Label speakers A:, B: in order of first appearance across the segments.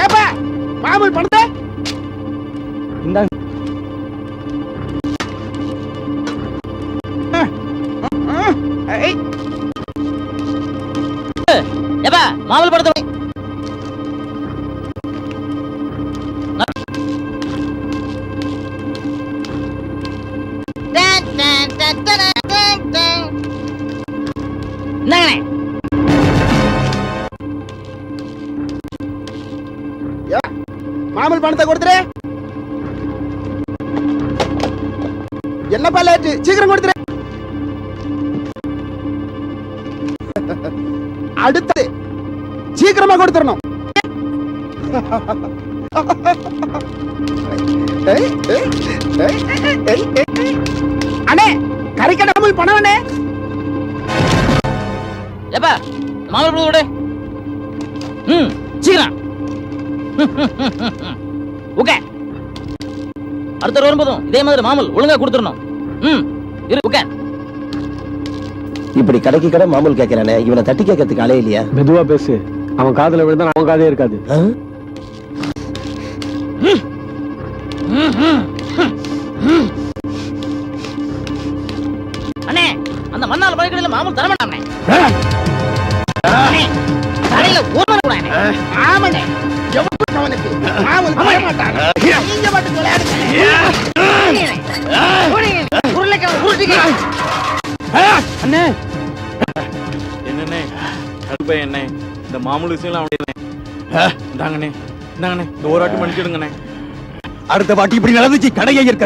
A: ஏப்பா மாமூல் பணத்தை இந்தாங்க.
B: ஏப்பா மாமூல் பணத்தை
A: மாமூல் பணத்தை கொடுத்துரு. என்னப்பா லேட்டு, சீக்கிரம் கொடுத்துரு. அடுத்தது சீக்கிரமா கொடுத்துடணும். அண்ணே கறிக்கடை மாமூல் பணம் அண்ணே.
B: ஏப்பா மாமூல் கொடு. சீக்கிரம். ஓகே, அடுத்த வரும்போதும் இதே மாதிரி மாமூல் ஒழுங்கா கொடுத்துடணும். ஓகே.
C: இப்படி கடைக்கு கடை மாமூல் கேட்கிறானே, இவனை தட்டி கேட்கறதுக்கு ஆளே இல்லையா?
D: மெதுவா பேசு, அவன் காதுல விழுந்தா அவன் காதே இருக்காது.
B: அண்ணே அந்த மண்ணால் பழக்கடையில மாமூல் தர மாட்டானே. கடையில ஒரு மணி கூட.
A: ஆமாண்ணே, எவ்வளவு அவனுக்கு மாமூல் தர மாட்டாங்க. நீங்க மட்டும் விளையாடுங்க.
D: அண்ணே
E: என்னண்ணே கருப்பை என்ன இந்த மாமூல் விஷயம் இந்தாங்கண்ணே இந்தாங்கண்ணே, இந்த ஒரு வாட்டி மன்னிச்சிடுங்கண்ணே.
C: அடுத்த வாட்டி இப்படி நடந்துச்சு கடையை இருக்க.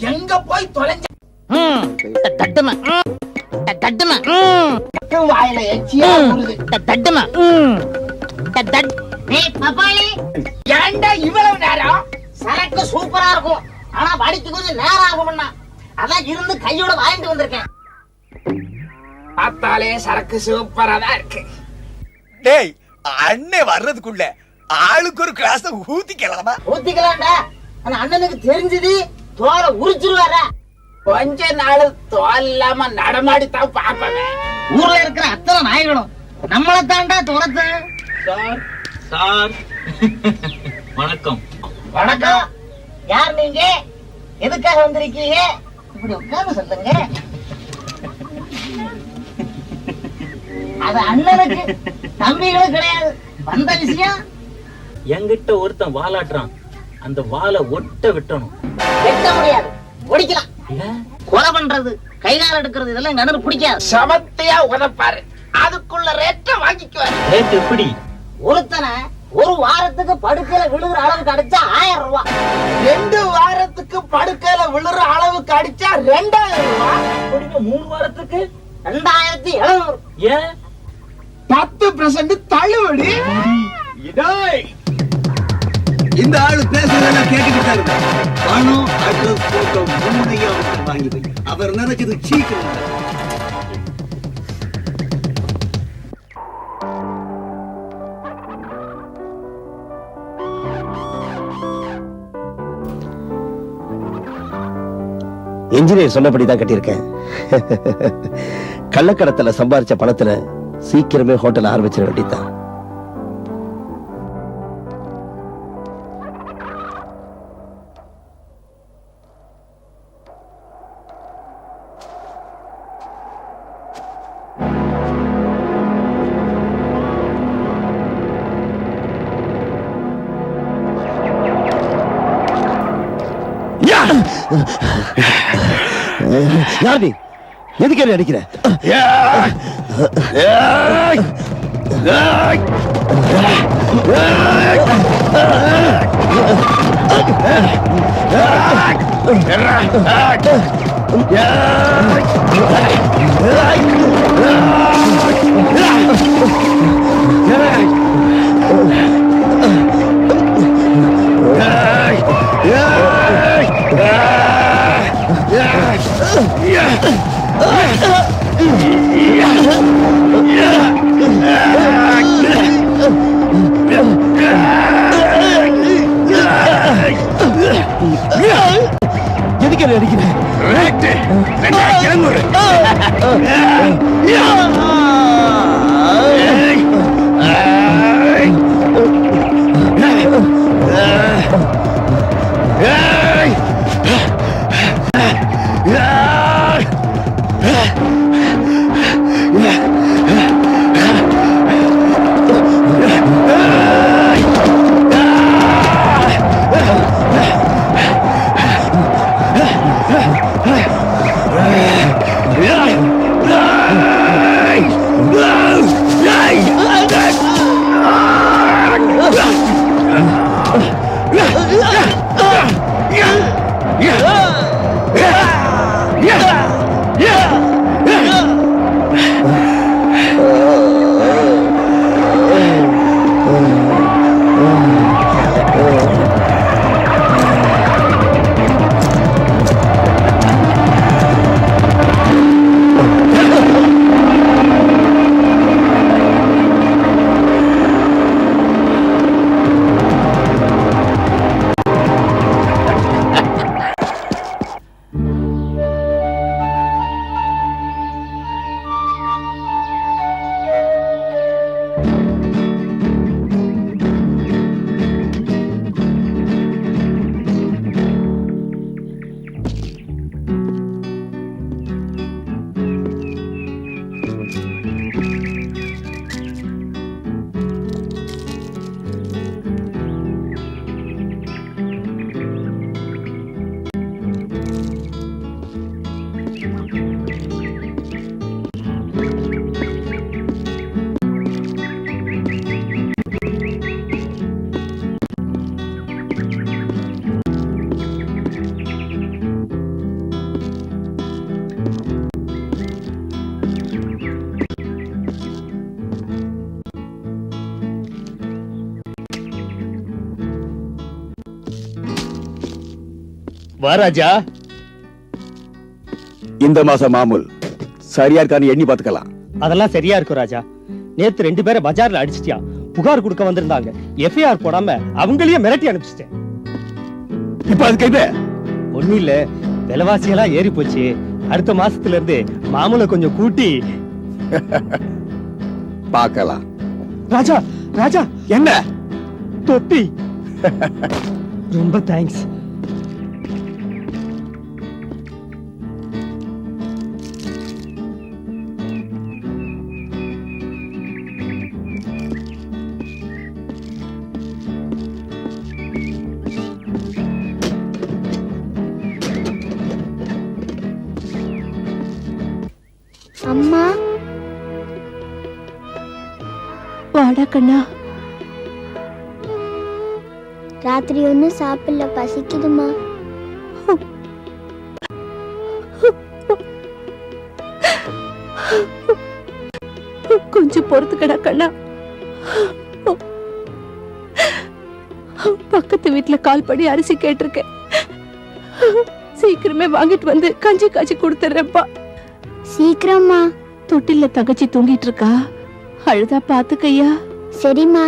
A: எங்க போய் தொலைஞ்ச வாயில எச்சியா ஏண்டா இவ்வளவு நேரம்?
B: சரக்கு சூப்பரா இருக்கும், ஆனா வடிக்கு கொஞ்சம் நேரம் ஆகும்னா அதான் இருந்து கையோட வாங்கிட்டு வந்திருக்கேன்.
A: பார்த்தாலே சரக்கு சூப்பரா தான் இருக்கு.
C: டேய், அண்ணே வர்றதுக்குள்ள ஆளுக்கு ஒரு கிளாஸ் ஊத்திக்கலாமா?
B: ஊத்திக்கலாம்டா, ஆனா அண்ணனுக்கு தெரிஞ்சது தோலை உரிச்சிருவார.
A: கொஞ்ச நாள் தோல் இல்லாம நடமாடித்தான் பாப்பேன்.
B: ஊர்ல இருக்கிற அத்தனை நாய்களும் நம்மளை தாண்டா துரத்து.
E: சார் சார் வணக்கம்.
B: வணக்கம். யார் நீங்க? எதுக்காக வந்திருக்கீங்க? இப்படி உட்கார்ந்து சொல்லுங்க. அது அண்ணனுக்கு தம்பிகளும் கிடையாது. வந்த விஷயம்
E: என்கிட்ட ஒருத்தன் வாலாட்டுறான், அந்த வாலை ஒட்ட விட்டணும்.
B: வெட்ட முடியாது, ஒடிக்கலாம். கொலை பண்றது, கை கால் எடுக்கிறது இதெல்லாம் எங்க அண்ணனுக்கு பிடிக்காது.
A: சமத்தையா உதப்பாரு, அதுக்குள்ள ரேட்ட வாங்கிக்குவாரு.
E: ரேட் எப்படி?
B: ஒருத்தனை ஒரு வாரத்துக்கு படுக்கையில விழுகிற அளவுக்கு அடிச்சா 1000 ரூபாய்.
A: 2 வாரத்துக்கு படுக்கையில விழுற அளவுக்கு அடிச்சா 2000 ரூபாய்.
E: 3 வாரத்துக்கு
B: 2700.
E: ஏன்?
A: 10% தள்ளுபடி.
C: இந்த ஆளு பேசுறதெல்லாம் கேட்டுக்கிட்டாரு. பணம் அட்ரஸ் போட்டோ முன்னையா வாங்கி போய் அவர் நினைச்சது சீக்கிரம். இன்ஜினியர் சொன்னபடிதான் கட்டியிருக்கேன். கள்ளக்கடத்துல சம்பாரிச்ச பணத்துல சீக்கிரமே ஹோட்டல் ஆரம்பிச்சிட வேண்டியதான்.
F: யார் நீ? எதுக்கு என்ன அடிக்கிற? எதுக்கு என்ன அடிக்கிற?
D: வா ராஜா.
F: இந்த மாசம் மாமூல் சரியா இருக்கான்னு எண்ணி பாத்துக்கலாம்.
D: அதெல்லாம் சரியா இருக்கும் ராஜா. நேத்து 2 பேரை பஜார்ல அடிச்சிட்டியா, புகார் கொடுக்க வந்திருந்தாங்க. எஃப்ஐஆர் போடாம அவங்களையே மிரட்டி அனுப்பிச்சிட்டேன்.
F: இப்ப அதுக்கு இது
D: ஒண்ணும் இல்ல, விலைவாசி எல்லாம் ஏறி போச்சு. அடுத்த மாசத்துல இருந்து மாமூலை கொஞ்சம் கூட்டி
F: பார்க்கலாம்.
D: ராஜா ராஜா
F: என்ன
D: தொப்பி? ரொம்ப தேங்க்ஸ்.
G: அம்மா வாடா கண்ணா. ராத்திரி ஒன்னும் சாப்பிடல, பசிக்குதுமா. கொஞ்சம் பொறுத்துக்கடா கண்ணா. பக்கத்து வீட்டுல கால் படி அரிசி கேட்டிருக்கேன். சீக்கிரமே வாங்கிட்டு வந்து கஞ்சி காய்ச்சி கொடுத்துறேன்ப்பா. சீக்கிரமா. தொட்டில தங்கச்சி தூங்கிட்டு இருக்கா, அழுதா பாத்துக்கையா. சரிம்மா.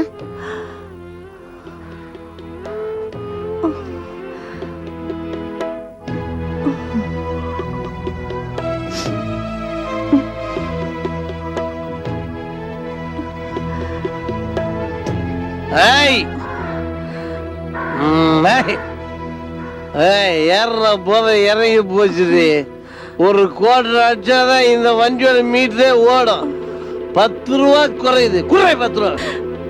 H: ஏற போத இறங்கி போச்சுது. ஒரு கோட்டை அடிச்சாதான் இந்த வண்டியோட மீட்டரே ஓடும். 10 ரூபா குறையுது. குறை 10 ரூபா.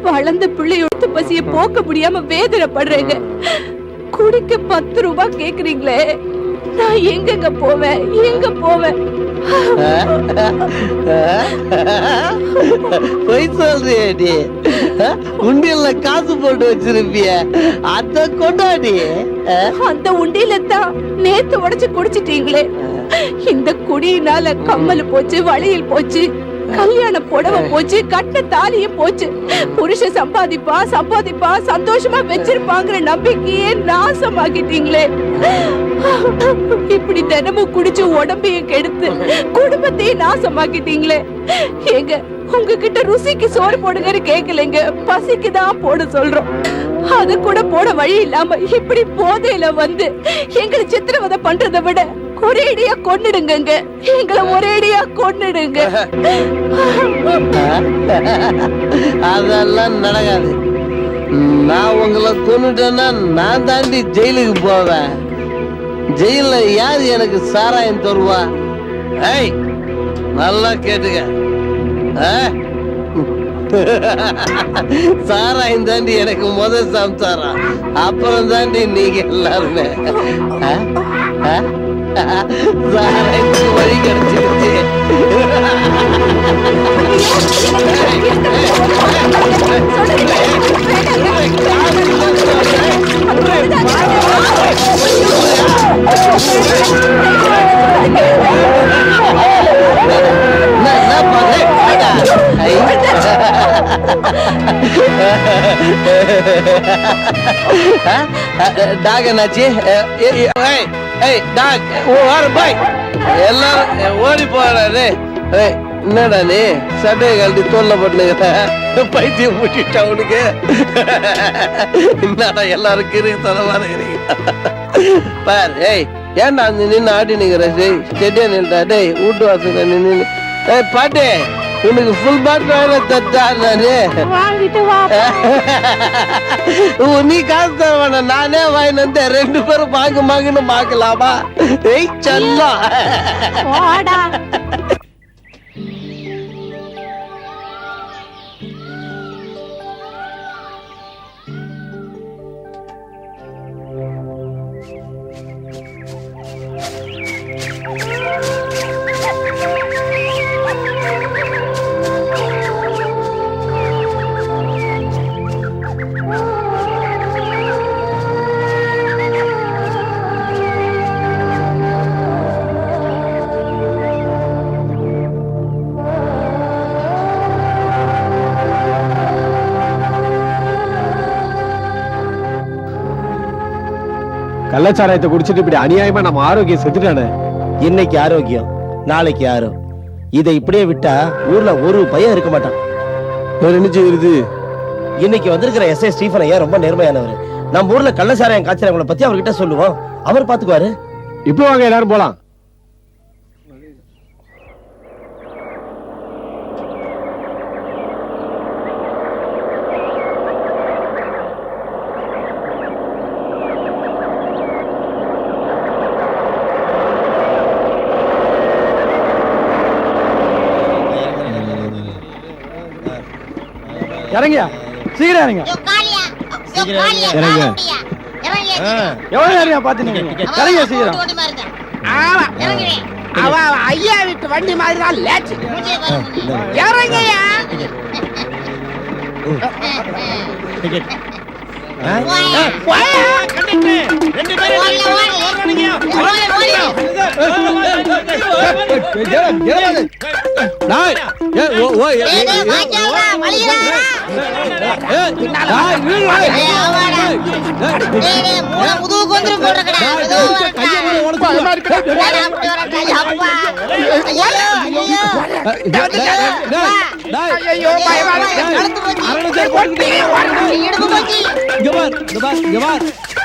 G: வளர்ந்த பிள்ளையோட பசிய போக்க முடியாம வேதனைப்படுறேங்க. குடிக்க 10 ரூபாய் கேக்குறீங்களே. நான் எங்க போவேன், எங்க போவேன்?
H: பொய் சொல்றியடி? உண்டியல்ல காசு போட்டு வச்சிருப்பிய, அத கொண்டாடி.
G: அந்த உண்டியில தான் நேத்து உடைச்சு குடிச்சிட்டீங்களே. இந்த குடியினால கம்மல் போச்சு, வளையல் போச்சு, கல்யாண புடவை போச்சு, கட்ட தாலியும் போச்சு. புருஷன் சம்பாதிப்பா சம்பாதிப்பா சந்தோஷமா வச்சிருப்பாங்கிற நம்பிக்கையே நாசமாக்கிட்டீங்களே. இப்படி தினமும் குடிச்சு உடம்பையும் கெடுத்து குடும்பத்தையும் நாசமாக்கிட்டீங்களே. எங்க உங்ககிட்ட ருசிக்கு சோறு போடுங்கன்னு கேட்கலைங்க, பசிக்கு தான் போட சொல்றோம். அது கூட போட வழி இல்லாம இப்படி போதையில வந்து எங்களை சித்திரவதை பண்றதை விட ஒரேடியா கொன்னுடுங்க, எங்களை ஒரேடியா கொன்னுடுங்க.
H: அதெல்லாம் நடக்காது. நான் உங்களை கொன்னுட்டேன்னா நான் தாண்டி ஜெயிலுக்கு போவேன். ஜெயில யாரு எனக்கு சாராயம் தருவா? ஏய், நல்லா கேட்டுக்க. சாராயம் தாண்டி எனக்கு முதல் சம்சாரம், அப்புறம் தாண்டி நீங்க எல்லாருமே. சாராயத்துக்கு வழி கிடைச்சிருச்சு. டாக் என்னாச்சு? எல்லாரும் ஓடி போறாரு. என்னடா நீ சட்டையை கழட்டி தோல்ல போட்டுக்கிற? பைத்தியம் முட்டிட்ட அவனுக்கு. என்னடா எல்லாரும் கிரி தரமான பாரு. ஏய், ஏன்டா நின்று ஆடி நிக்கிற? ஸ்டெடியா நின்றா. டேய், வீட்டு வாசல நின்று. ஏய் பாட்டி, உனக்கு ஃபுல் பாட்டில் தட்டா நானு
G: வாங்கிட்டு வா.
H: நீ காசு தர வேணாம், நானே வாங்கிட்டு வந்தேன். 2 பேரும் மாங்குன்னு மாக்கலாமா? ஏய் செல்லம்.
F: கள்ளச்சாராயத்தை குடிச்சிட்டு இப்படி அநியாயமா நம்ம ஆரோக்கியம் செத்துட்டானே.
I: இன்னைக்கு ஆரோக்கியம், நாளைக்கு யாரோ. இதை இப்படியே விட்டா ஊர்ல ஒரு பையன் இருக்க மாட்டான்.
F: என்ன செய்யுது?
I: இன்னைக்கு வந்திருக்கிற எஸ்ஐ ஸ்டீஃபன் ஐயா ரொம்ப நேர்மையானவர். நம்ம ஊர்ல கள்ளச்சாராயம் காய்ச்சறவங்களை பத்தி அவர்கிட்ட சொல்லுவோம், அவர் பாத்துக்குவாரு.
F: இப்போ வாங்க எல்லாரும் போலாம்.
D: இறங்கியா, சீக்கிரம் இறங்க. எவ்வளவு நேரம் பாத்து இறங்க சீக்கிரம்.
A: அவ ஐயா வீட்டு வண்டி மாதிரி தான் லேட். இறங்கயா.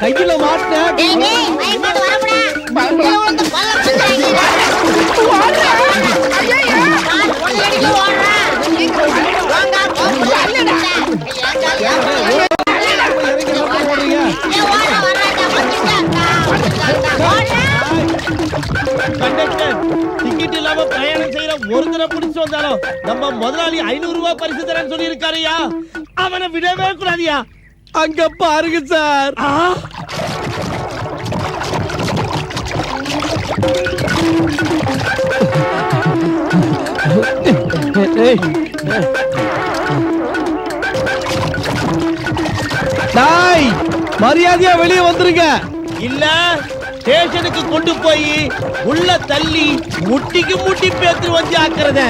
D: கையில மாட்டேன்.
I: டிக்கெட் இல்லாம பிரயாணம் செய்யற ஒருத்தரை பிடிச்சு வந்தாலும் நம்ம முதலாளி 500 ரூபாய் பரிசு தரேன்னு சொல்லி இருக்காருயா. அவனை விடவே கூடாதியா. அங்க பாருங்க சார். டாய், மரியாதையா வெளியே வந்துருங்க, இல்ல ஸ்டேஷனுக்கு கொண்டு போய் உள்ள தள்ளி முட்டிக்கு முட்டி பேத்து வந்து ஆக்குறத.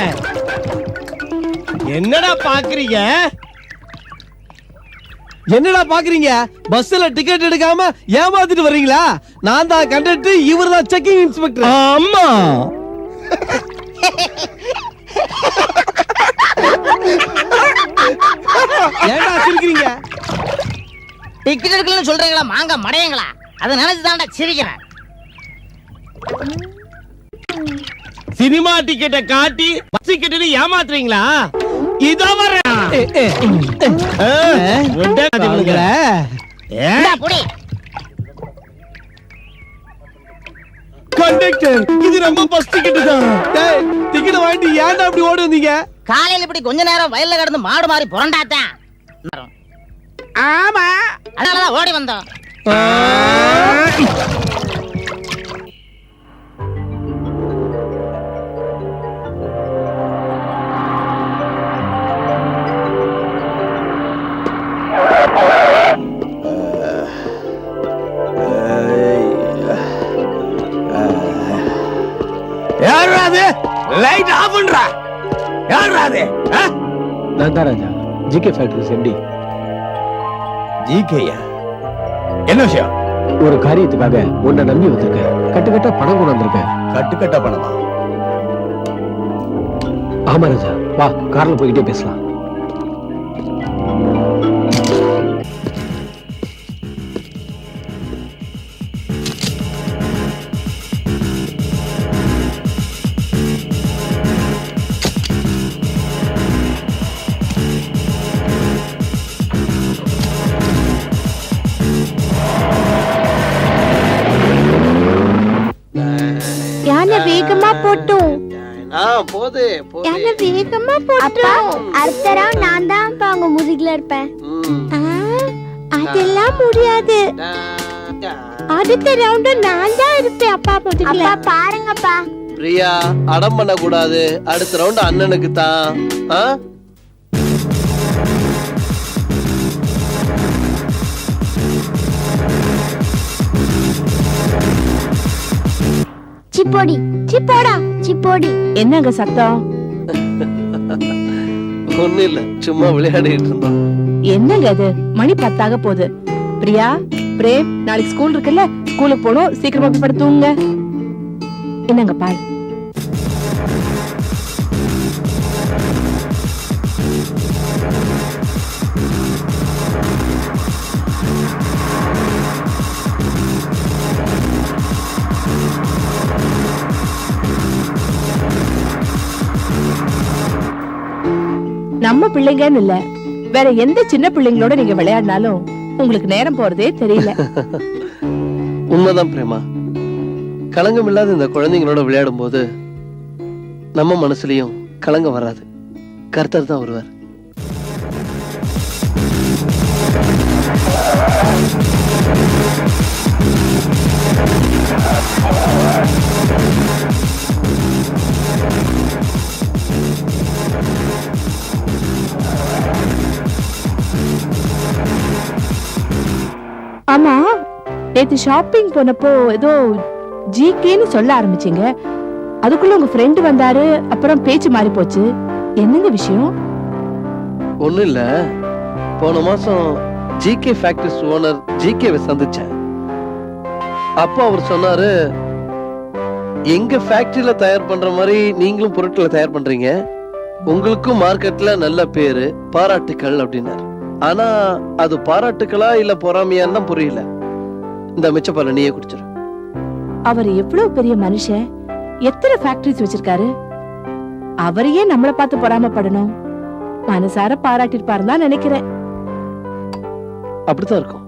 I: என்னடா பாக்குறீங்க? என்னடா பாக்குறீங்க? பஸ்ல டிக்கெட் எடுக்காம ஏமாத்திட்டு வர்றீங்களா? நான் தான் கண்டக்டர், இவர் தான் செக்கிங் இன்ஸ்பெக்டர். ஆமா. ஏன்டா சிரிக்கிறீங்க?
B: டிக்கெட் எடுக்கலன்னு சொல்றீங்களா மாங்க மடையங்களா? அதை நினைச்சுதான்டா சிரிக்கிறேன்.
I: சினிமா டிக்கெட்டை காட்டி பஸ் டிக்கெட் ஏமாத்துறீங்களா? இதோ வரேன். கண்டக்டர், இது நம்ம பஸ் டிக்கெட் தான். டிக்கெட் வாங்கிட்டு ஏன்டா அப்படி ஓடி வந்தீங்க?
B: காலையில இப்படி கொஞ்ச நேரம் வயல்ல கிடந்து மாடு மாறி புரண்டாத்தான்.
A: ஆமா,
B: அதனாலதான் ஓடி வந்தோம்.
I: யாராது லைட் ஆஃப் பண்றா? யாராது?
D: நான் தான் ராஜா, ஜிகே ஃபேக்டரிஸ் எம்டி.
F: ஜிகேயா? என்ன விஷயம்?
D: ஒரு காரியத்துக்காக உன்னை நம்பி வந்திருக்கேன். கட்டுக்கட்டா பணம் கொண்டு வந்திருக்கேன்.
F: கட்டுக்கட்டா பணமா?
D: ஆமா ராஜா, வா கார்ல போய்கிட்டே பேசலாம்.
G: வேகமா போட்டும்
H: போதே
G: வேகமா போட்டும்.
J: அடுத்த ரவுண்ட் நான் தான் உங்க முதுகுல இருப்பேன்.
G: அதெல்லாம் முடியாது. அடுத்த ரவுண்ட் நான் தான் இருப்பேன் அப்பா முதுகுல.
J: அப்பா பாருங்கப்பா.
H: பிரியா, அடம் பண்ண கூடாது. அடுத்த ரவுண்ட் அண்ணனுக்கு தான்.
J: சிப்போடி சிப்போடா சிப்போடி.
G: என்னங்க சத்தம்?
H: ஒண்ணு இல்ல, சும்மா விளையாடிட்டு இருந்தோம்.
G: என்னங்க அது? மணி 10 போகுது. பிரியா, பிரேம், நாளைக்கு ஸ்கூல் இருக்குல்ல, ஸ்கூலுக்கு போகணும். சீக்கிரமா போய் படுத்துங்க. என்னங்க பால்? நம்ம பிள்ளைங்கன்னு இல்ல, வேற எந்த சின்ன பிள்ளைங்களோட நீங்க விளையாடினாலும் உங்களுக்கு நேரம் போறதே தெரியல.
H: உண்மைதான் பிரேமா. களங்கம் இல்லாத இந்த குழந்தைங்களோட விளையாடும் போது நம்ம மனசுலயும் களங்கம் வராது. கர்த்தர் தான் வருவார்.
G: ஆமா, நேத்து ஷாப்பிங் போனப்போ ஏதோ ஜிகேன்னு சொல்ல ஆரம்பிச்சீங்க. அதுக்குள்ள உங்க ஃப்ரெண்ட் வந்தாரு, அப்புறம் பேச்சு மாறி போச்சு. என்னங்க விஷயம்?
H: ஒண்ணும் இல்ல, போன மாசம் ஜிகே ஃபேக்டரிஸ் ஓனர் ஜிகேவை சந்திச்சேன். அப்போ அவர் சொன்னாரு, எங்க ஃபேக்டரியில தயார் பண்ற மாதிரி நீங்களும் பொருட்களை தயார் பண்றீங்க, உங்களுக்கும் மார்க்கெட்ல நல்ல பேரு, பாராட்டுக்கள் அப்படின்னாரு. ஆனா அது பாராட்டுக்களா இல்ல பொறாமையான்னு தான் புரியல. இந்த மிச்ச பால நீயே குடிச்சிரு.
G: அவர் எவ்வளவு பெரிய மனுஷன், எத்தனை ஃபேக்டரிஸ் வச்சிருக்காரு. அவரையே நம்மளை பார்த்து பொறாமப்படணும். மனசார பாராட்டிருப்பாருன்னு தான் நினைக்கிறேன்.
H: அப்படித்தான் இருக்கும்.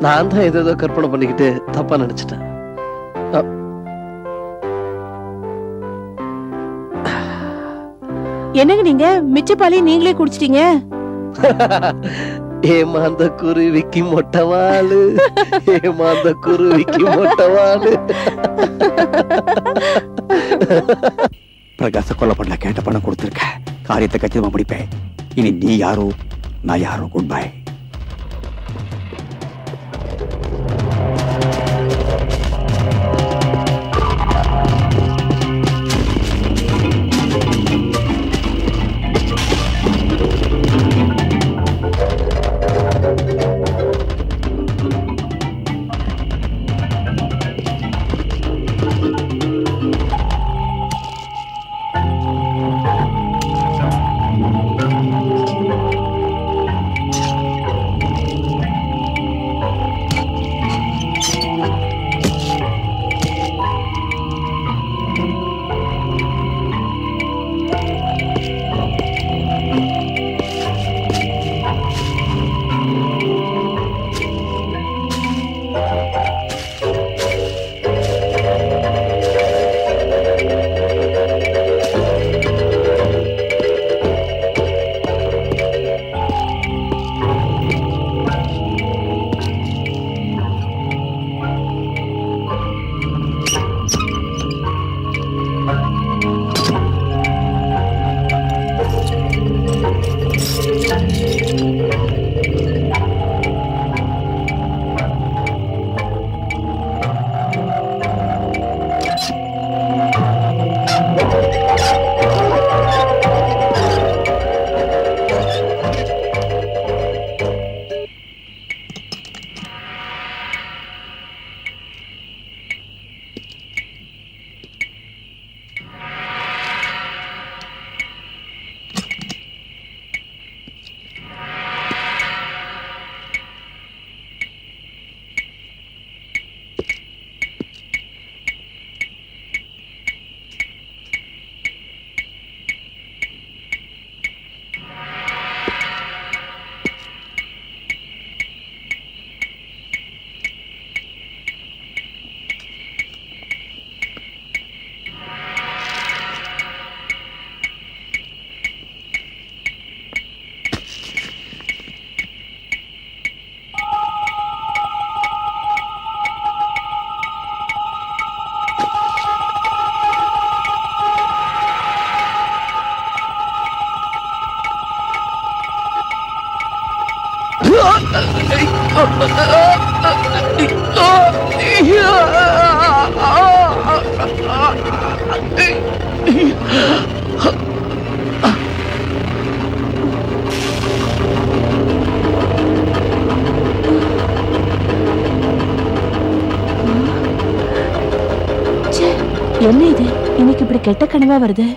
H: நான் தான் ஏதோ கற்பனை பண்ணிக்கிட்டு தப்பா நினைச்சிட்டேன்.
G: என்னங்க நீங்க மிச்ச பாலையும் நீங்களே குடிச்சிட்டீங்க?
H: ஏமாந்த குருவிக்கு மொட்டவாளு, ஏமாந்த குருவிக்கு மொட்டவாளு.
F: பிரகாச கொலை பண்ண கேட்ட பணம் கொடுத்துருக்க, காரியத்தை கச்சிதமா முடிப்பேன். இனி நீ யாரோ நான் யாரோ. Good bye.
G: என்ன இது இன்னைக்கு இப்படி கெட்ட கனவா வருது?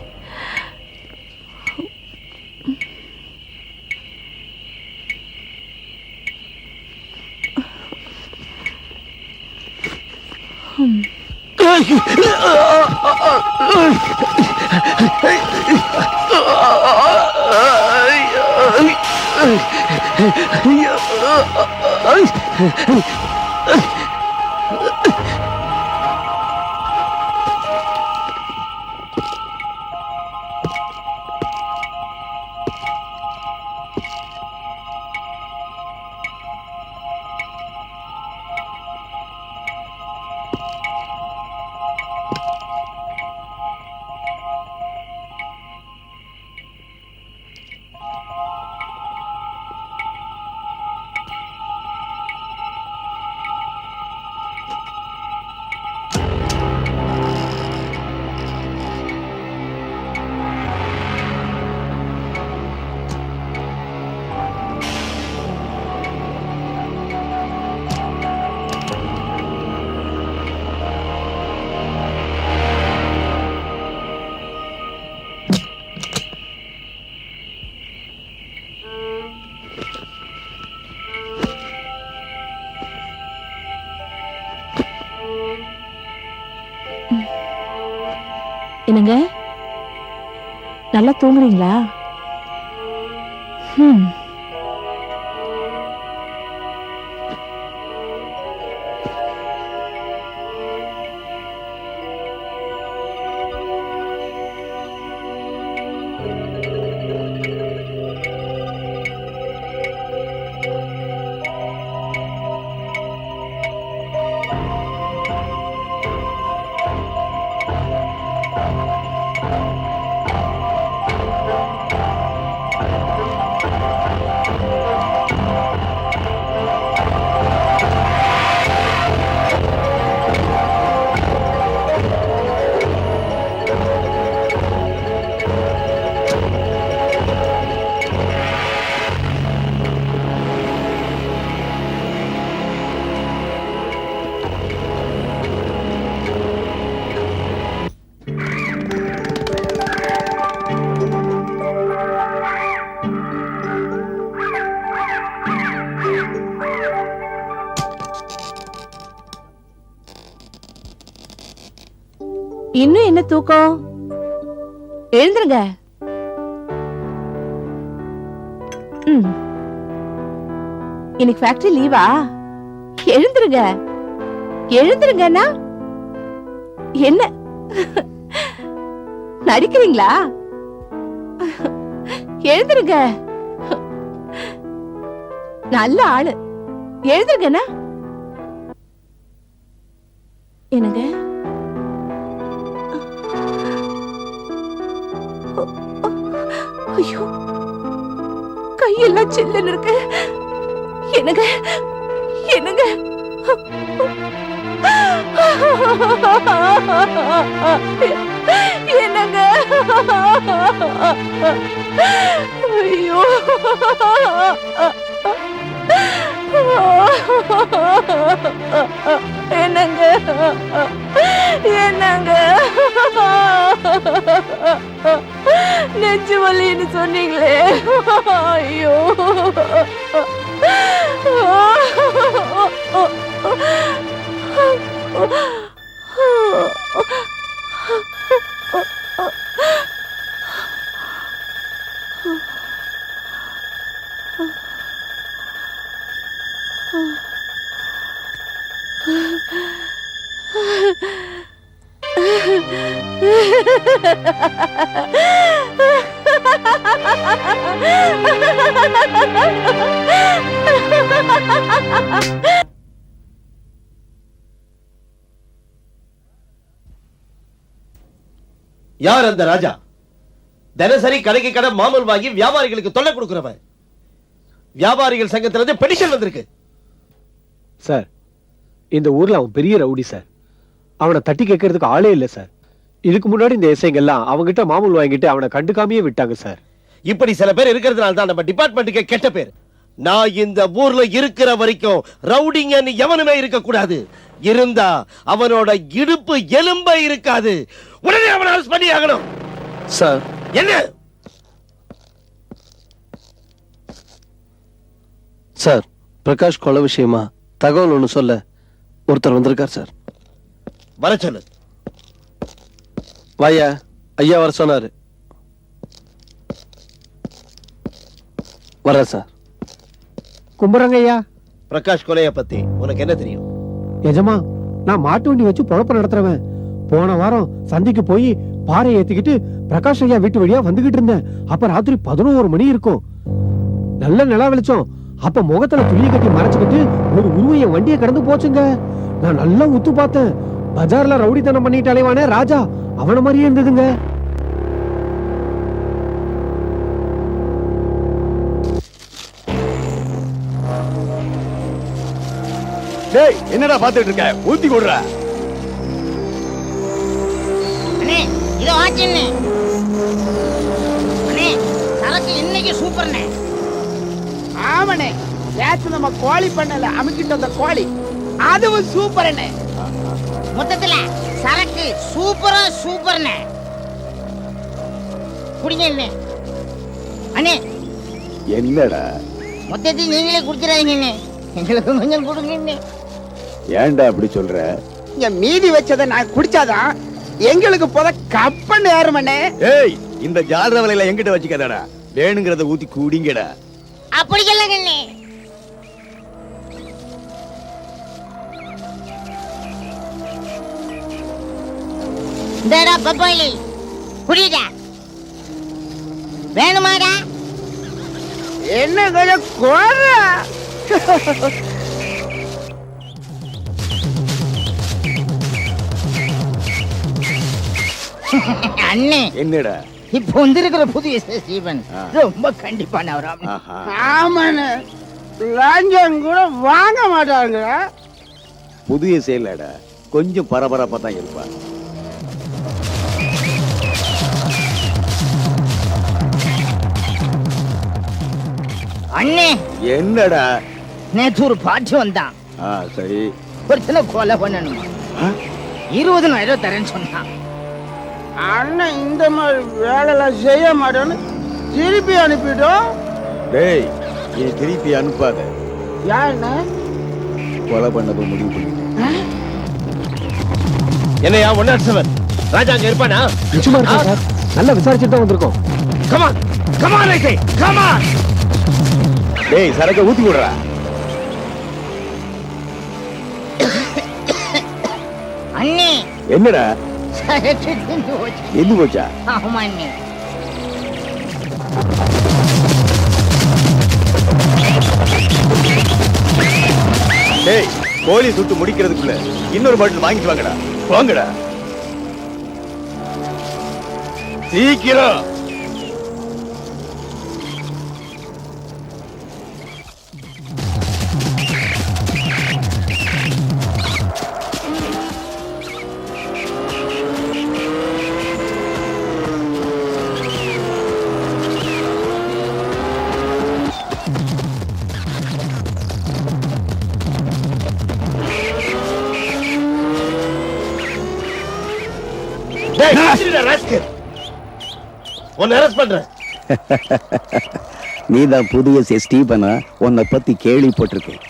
G: என்னங்க நல்லா தூங்குறீங்களா? இன்னும் என்ன தூக்கம்? எழுந்துருங்க. இன்னைக்கு ஃபேக்டரி லீவா? எழுந்துருங்க. எழுந்துருங்கன்னா என்ன நடிக்கிறீங்களா? எழுந்துருங்க. நல்ல ஆளு. எழுந்துருங்கண்ணா. என்னங்க? ஐயோ, கையெல்லாம் சில்லுன்னு இருக்கு. என்னங்க? என்னங்க? என்னங்க? ஐயோ, என்னங்க? என்னங்க? நெஞ்சு வலின்னு சொன்னீங்களே. ஐயோ,
I: யார் அந்த ராஜா? தினசரி கடைக்கு கடை மாமூல் வாங்கி வியாபாரிகளுக்கு தொல்லை கொடுக்கிறவன். வியாபாரிகள் சங்கத்திலிருந்து பெட்டிஷன் வந்திருக்கு.
K: சார், இந்த ஊர்ல அவன் பெரிய ரவுடி சார். அவனை தட்டி கேட்கறதுக்கு ஆளே இல்ல சார். இதுக்கு முன்னாடி இந்த எஸ்ஐங்கெல்லாம் அவங்கிட்ட மாமூல் வாங்கிட்டு அவனை கண்டுக்காமையே விட்டாங்க சார்.
I: இப்படி சில பேர் இருக்கிறதுனால தான் நம்ம டிபார்ட்மெண்ட்டுக்கு கெட்ட பேர். நான் இந்த ஊர்ல இருக்கிற வரைக்கும் ரவுடிங்கன்னு எவனுமே இருக்க கூடாது. இருந்தா அவனோட இடுப்பு எலும்பை இருக்காது. உடனே அவனை அரெஸ்ட் பண்ணி ஆகணும்
H: சார்.
I: என்ன
H: சார், பிரகாஷ் கொலை விஷயமா தகவல் ஒண்ணு சொல்ல ஒருத்தர் வந்திருக்கார் சார்.
I: வர சொல்லு.
H: வாயா, ஐயா வர சொன்னாரு. வர சார்.
K: கும்புறாங்க ஐயா.
I: பிரகாஷ் கொலைய பத்தி உனக்கு என்ன தெரியும்?
K: எஜமா, நான் மாட்டு வண்டி வச்சு பொழப்ப நடத்துறவன். போன வாரம் சந்தைக்கு போய் பாறை ஏத்திக்கிட்டு பிரகாஷ் ஐயா வீட்டு வழியா வந்துகிட்டு இருந்தேன். அப்ப ராத்திரி 11 மணி இருக்கும். நல்ல நிலா வெளிச்சம். அப்ப முகத்துல துணியை கட்டி மறைச்சுக்கிட்டு ஒரு உருவம் என் வண்டியை கடந்து போச்சுங்க. நான் நல்லா உத்து பார்த்தேன். பஜார்ல ரவுடித்தனம் பண்ணிட்டு அலைவானே ராஜா, அவன மாதிரியே இருந்ததுங்க.
F: டேய், என்னடா பாத்துட்டு இருக்க? ஊத்தி கொடுறா.
A: அண்ணே, இத வாட்சிண்ணே. அண்ணே, சரக்கு இன்னைக்கு சூப்பர்ண்ணே. ஆமாண்ணே, நேத்து நம்ம கோழி பண்ணல அமுக்கிட்டு வந்த கோழி, அதுவும் சூப்பர்ண்ணே. மொத்தத்துல சரக்கு சூப்பர்ண்ணே. குடிங்க அண்ணே. அண்ணே,
F: என்னடா
A: மொத்தத்தையும் நீங்களே குடிச்சிடாதீங்கண்ணே, எங்களுக்கு கொஞ்சம் கொடுங்கண்ணே.
F: ஏன்டா அப்படி சொல்ற?
A: இங்க மீதி வச்சதை நான் குடிச்சாதான் எங்களுக்கு போத கப்பன் ஏறுமண்ணே.
F: ஏய், இந்த ஜாலர வலையில எங்கிட்ட வச்சுக்கடா. வேணுங்கிறத ஊத்தி குடிங்கடா.
A: அப்படி சொல்லுங்கண்ணே. இந்தடா பப்பாளி, குடிடா. வேணுமாடா? என்ன கொஞ்சம் கோரா. அண்ணே,
F: என்னடா
A: இப்ப வந்திருக்கிற புதிய சீவன் ரொம்ப கண்டிப்பான. ஆமாண்ணே, லஞ்சம் கூட வாங்க மாட்டாங்க.
F: புதிய செயலடா, கொஞ்சம் பரபரப்பா தான் இருப்பா.
A: அண்ணே,
F: என்னடா?
A: நேற்று ஒரு பாட்டு வந்தான்.
F: சரி,
A: ஒருத்தனை கொலை பண்ணணுமா? 20,000 தரேன்னு சொன்னான். அண்ணன் இந்த மாதிரி வேலை செய்ய மாட்டேன்னு திருப்பி அனுப்பிட்டோம்.
F: டேய், நீ திருப்பி அனுப்பாத.
A: யாருண்ணே?
F: கொலை பண்ணது முடிவு பண்ணிட்டேன்.
I: என்னையா 107? ராஜா அங்க இருப்பானா?
K: நிச்சயமா இருக்கா சார்? நல்லா விசாரிச்சுட்டு தான் வந்திருக்கோம்.
I: Come on come on I say come on.
F: டேய் சரக்க ஊத்தி விடுறா.
A: அண்ணே
F: என்னடா
A: சரக்கு தின்னு போச்சு.
F: எது போச்சா?
A: ஆமா அண்ணே.
F: டேய் கோழி சுட்டு முடிக்கிறதுக்குள்ள இன்னொரு பாட்டில் வாங்கிட்டு வாங்கடா. வாங்கடா சீக்கிரம்.
I: டேய் நிறுத்துடா ராஸ்கல். உன்னை அரெஸ்ட் பண்றேன்.
F: நீதான் புதிய ஸ்டீபனா? உன்னை பத்தி கேள்விப்பட்டிருக்கேன்.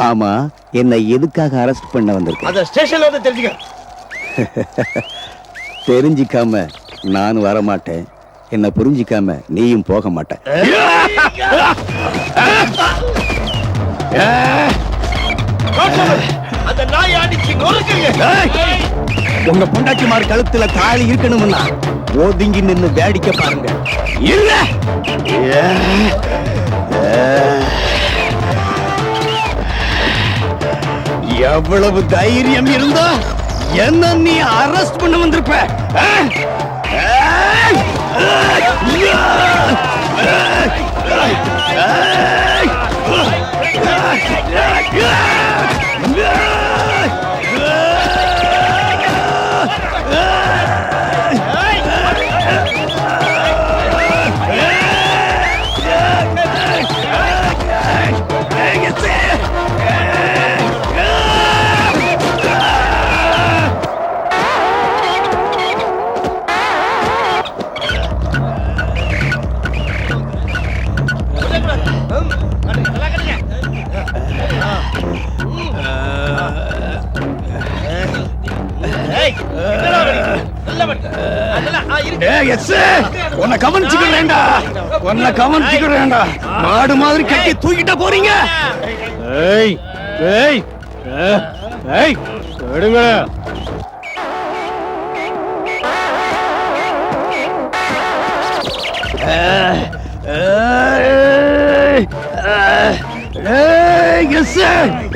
F: ஆமா, என்னை எதுக்காக அரெஸ்ட் பண்ண வந்திருக்க?
I: அத ஸ்டேஷன்ல வந்து தெரிஞ்சுக்க.
F: தெரிஞ்சிக்காம நானும் வரமாட்டேன். என்ன புரிஞ்சிக்காம நீயும் போக மாட்ட.
I: அந்த நாய் அடிச்சு நொறுக்குங்க.
F: உங்க பொண்டாட்டிமார் கழுத்துல தாலி இருக்கணும்னா ஒதுங்கி நின்னு வேடிக்கை பாருங்க. இல்ல எவ்வளவு தைரியம் இருந்தா என்ன நீ அரெஸ்ட் பண்ண வந்திருப்ப? உன்னை கவனிச்சுக்கிறேன்டா. உன்னை கவனிச்சுக்கிறேன்டா. மாடு மாதிரி கட்டி தூக்கிட்ட போறீங்க.
K: ஏய் ஏய் ஏய் எடுங்க.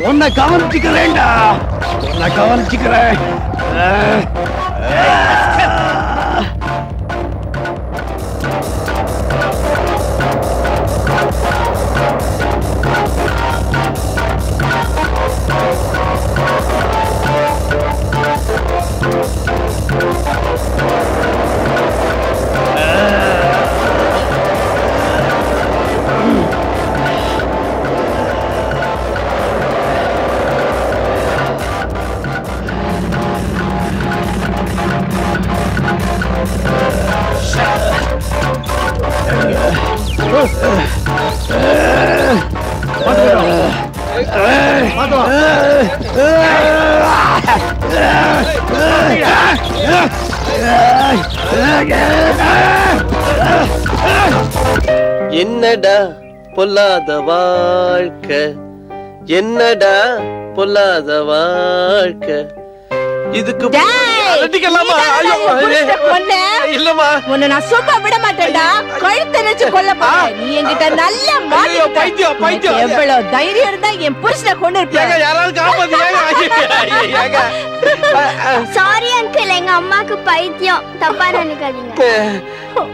F: உன்னை கவனிச்சுக்கிறேன்டா. உன்னை கவனிச்சுக்கிறேன்.
H: என்னடா பொல்லாத வாழ்க்கை, என்னடா பொல்லாத வாழ்க்கை. இதுக்கு அடிக்கலாமா? இல்லம்மா,
G: உன்னை நான் சும்மா விட மாட்டேன்டா. கழுத்தை நெச்சு கொல்ல போறேன். நீ என்கிட்ட நல்ல மாட்டிக்கிட்ட. எவ்வளவு தைரியம் இருந்தா என் புருஷனை கொண்டு இருப்பேன்.
H: யாராவது காப்பாத்துங்க.
J: சாரி அங்கிள், எங்க அம்மாக்கு பைத்தியம், தப்பா நினைக்காதீங்க.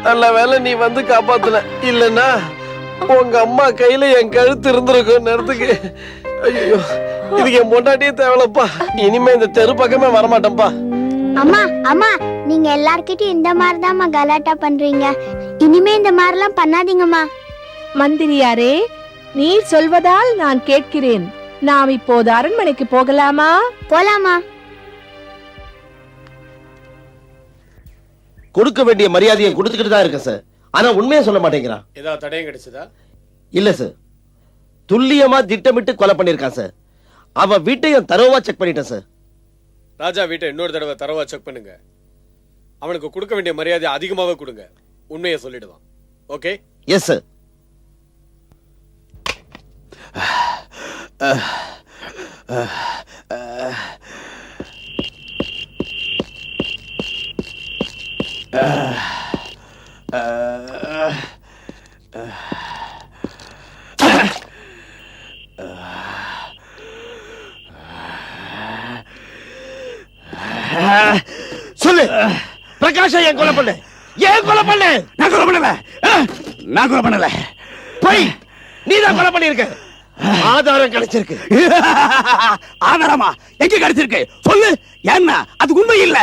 H: நல்ல வேலை நீ வந்து காப்பாத்தல, இல்லன்னா உங்க அம்மா கையில என் கழுத்து இருந்திருக்கும் நேரத்துக்கு. ஐயோ, இது என் பொண்டாட்டியே தேவலப்பா. இனிமே இந்த தெரு பக்கமே வரமாட்டேன்ப்பா.
J: அம்மா அம்மா, நீங்க எல்லார்கிட்டயும் இந்த மாதிரிதாம்மா கலாட்டா பண்றீங்க. இனிமே இந்த மாதிரிலாம் பண்ணாதீங்கம்மா.
G: மந்திரியாரே, நீர் சொல்வதால் நான் கேட்கிறேன். நாம் இப்போது அரண்மனைக்கு போகலாமா?
J: போலாமா?
I: கொடுக்க வேண்டிய மரியாதையை கொடுத்துக்கிட்டு தான் இருக்க சார். ஆனா உண்மையை சொல்ல மாட்டேங்கிறான்.
E: ஏதாவது தடயம் கிடைச்சதா?
I: இல்ல சார், துல்லியமா திட்டமிட்டு கொலை பண்ணிருக்கான் சார். அவன் வீட்டையும் தரோவா செக் பண்ணிட்டேன் சார்.
L: ராஜா வீட்டை இன்னொரு தடவை தரவா செக் பண்ணுங்க. அவனுக்கு கொடுக்க வேண்டிய மரியாதை அதிகமாவே கொடுங்க. உண்மையை சொல்லிடுவான். ஓகே?
I: Yes sir. சொல்லு, பிரகாஷை ஏன் கொலை பண்ண? ஏன் கொலை பண்ண?
F: நான் கொலை பண்ணல. நான் கொலை பண்ணல.
I: போய் நீதான் கொலை பண்ணிருக்க. ஆதாரம் கிடைச்சிருக்கு.
F: ஆதாரமா? எங்க கிடைச்சிருக்கு சொல்லு. என்ன அது உண்மை இல்ல.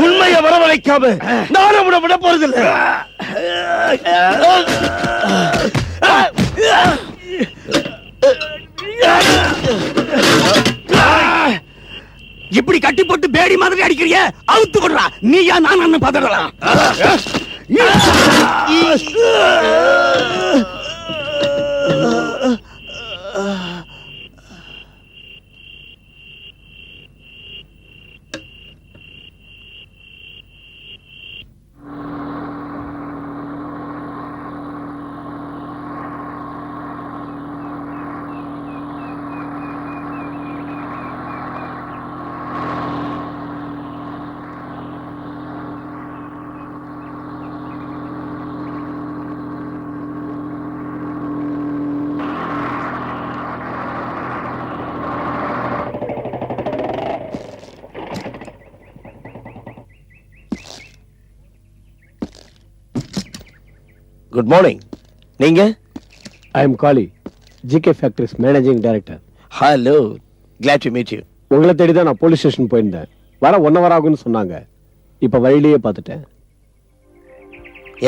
I: உண்மையை வரவழைக்காம நானும் விட போறதில்லை.
F: இப்படி கட்டி போட்டு பேடி மாதிரி அடிக்கிறிய, அவுத்து விடுறா. நீயா நான் பாத்துடலாம்.
I: Good morning. நீங்க?
K: I am Kali, GK factories managing director.
I: Hello, glad to meet you.
K: உங்களை தேடி தான் நான் போலீஸ் ஸ்டேஷன் போயிருந்தேன். வர 1 hour ஆகும்னு சொன்னாங்க. இப்ப வழியிலேயே பார்த்துட்டேன்.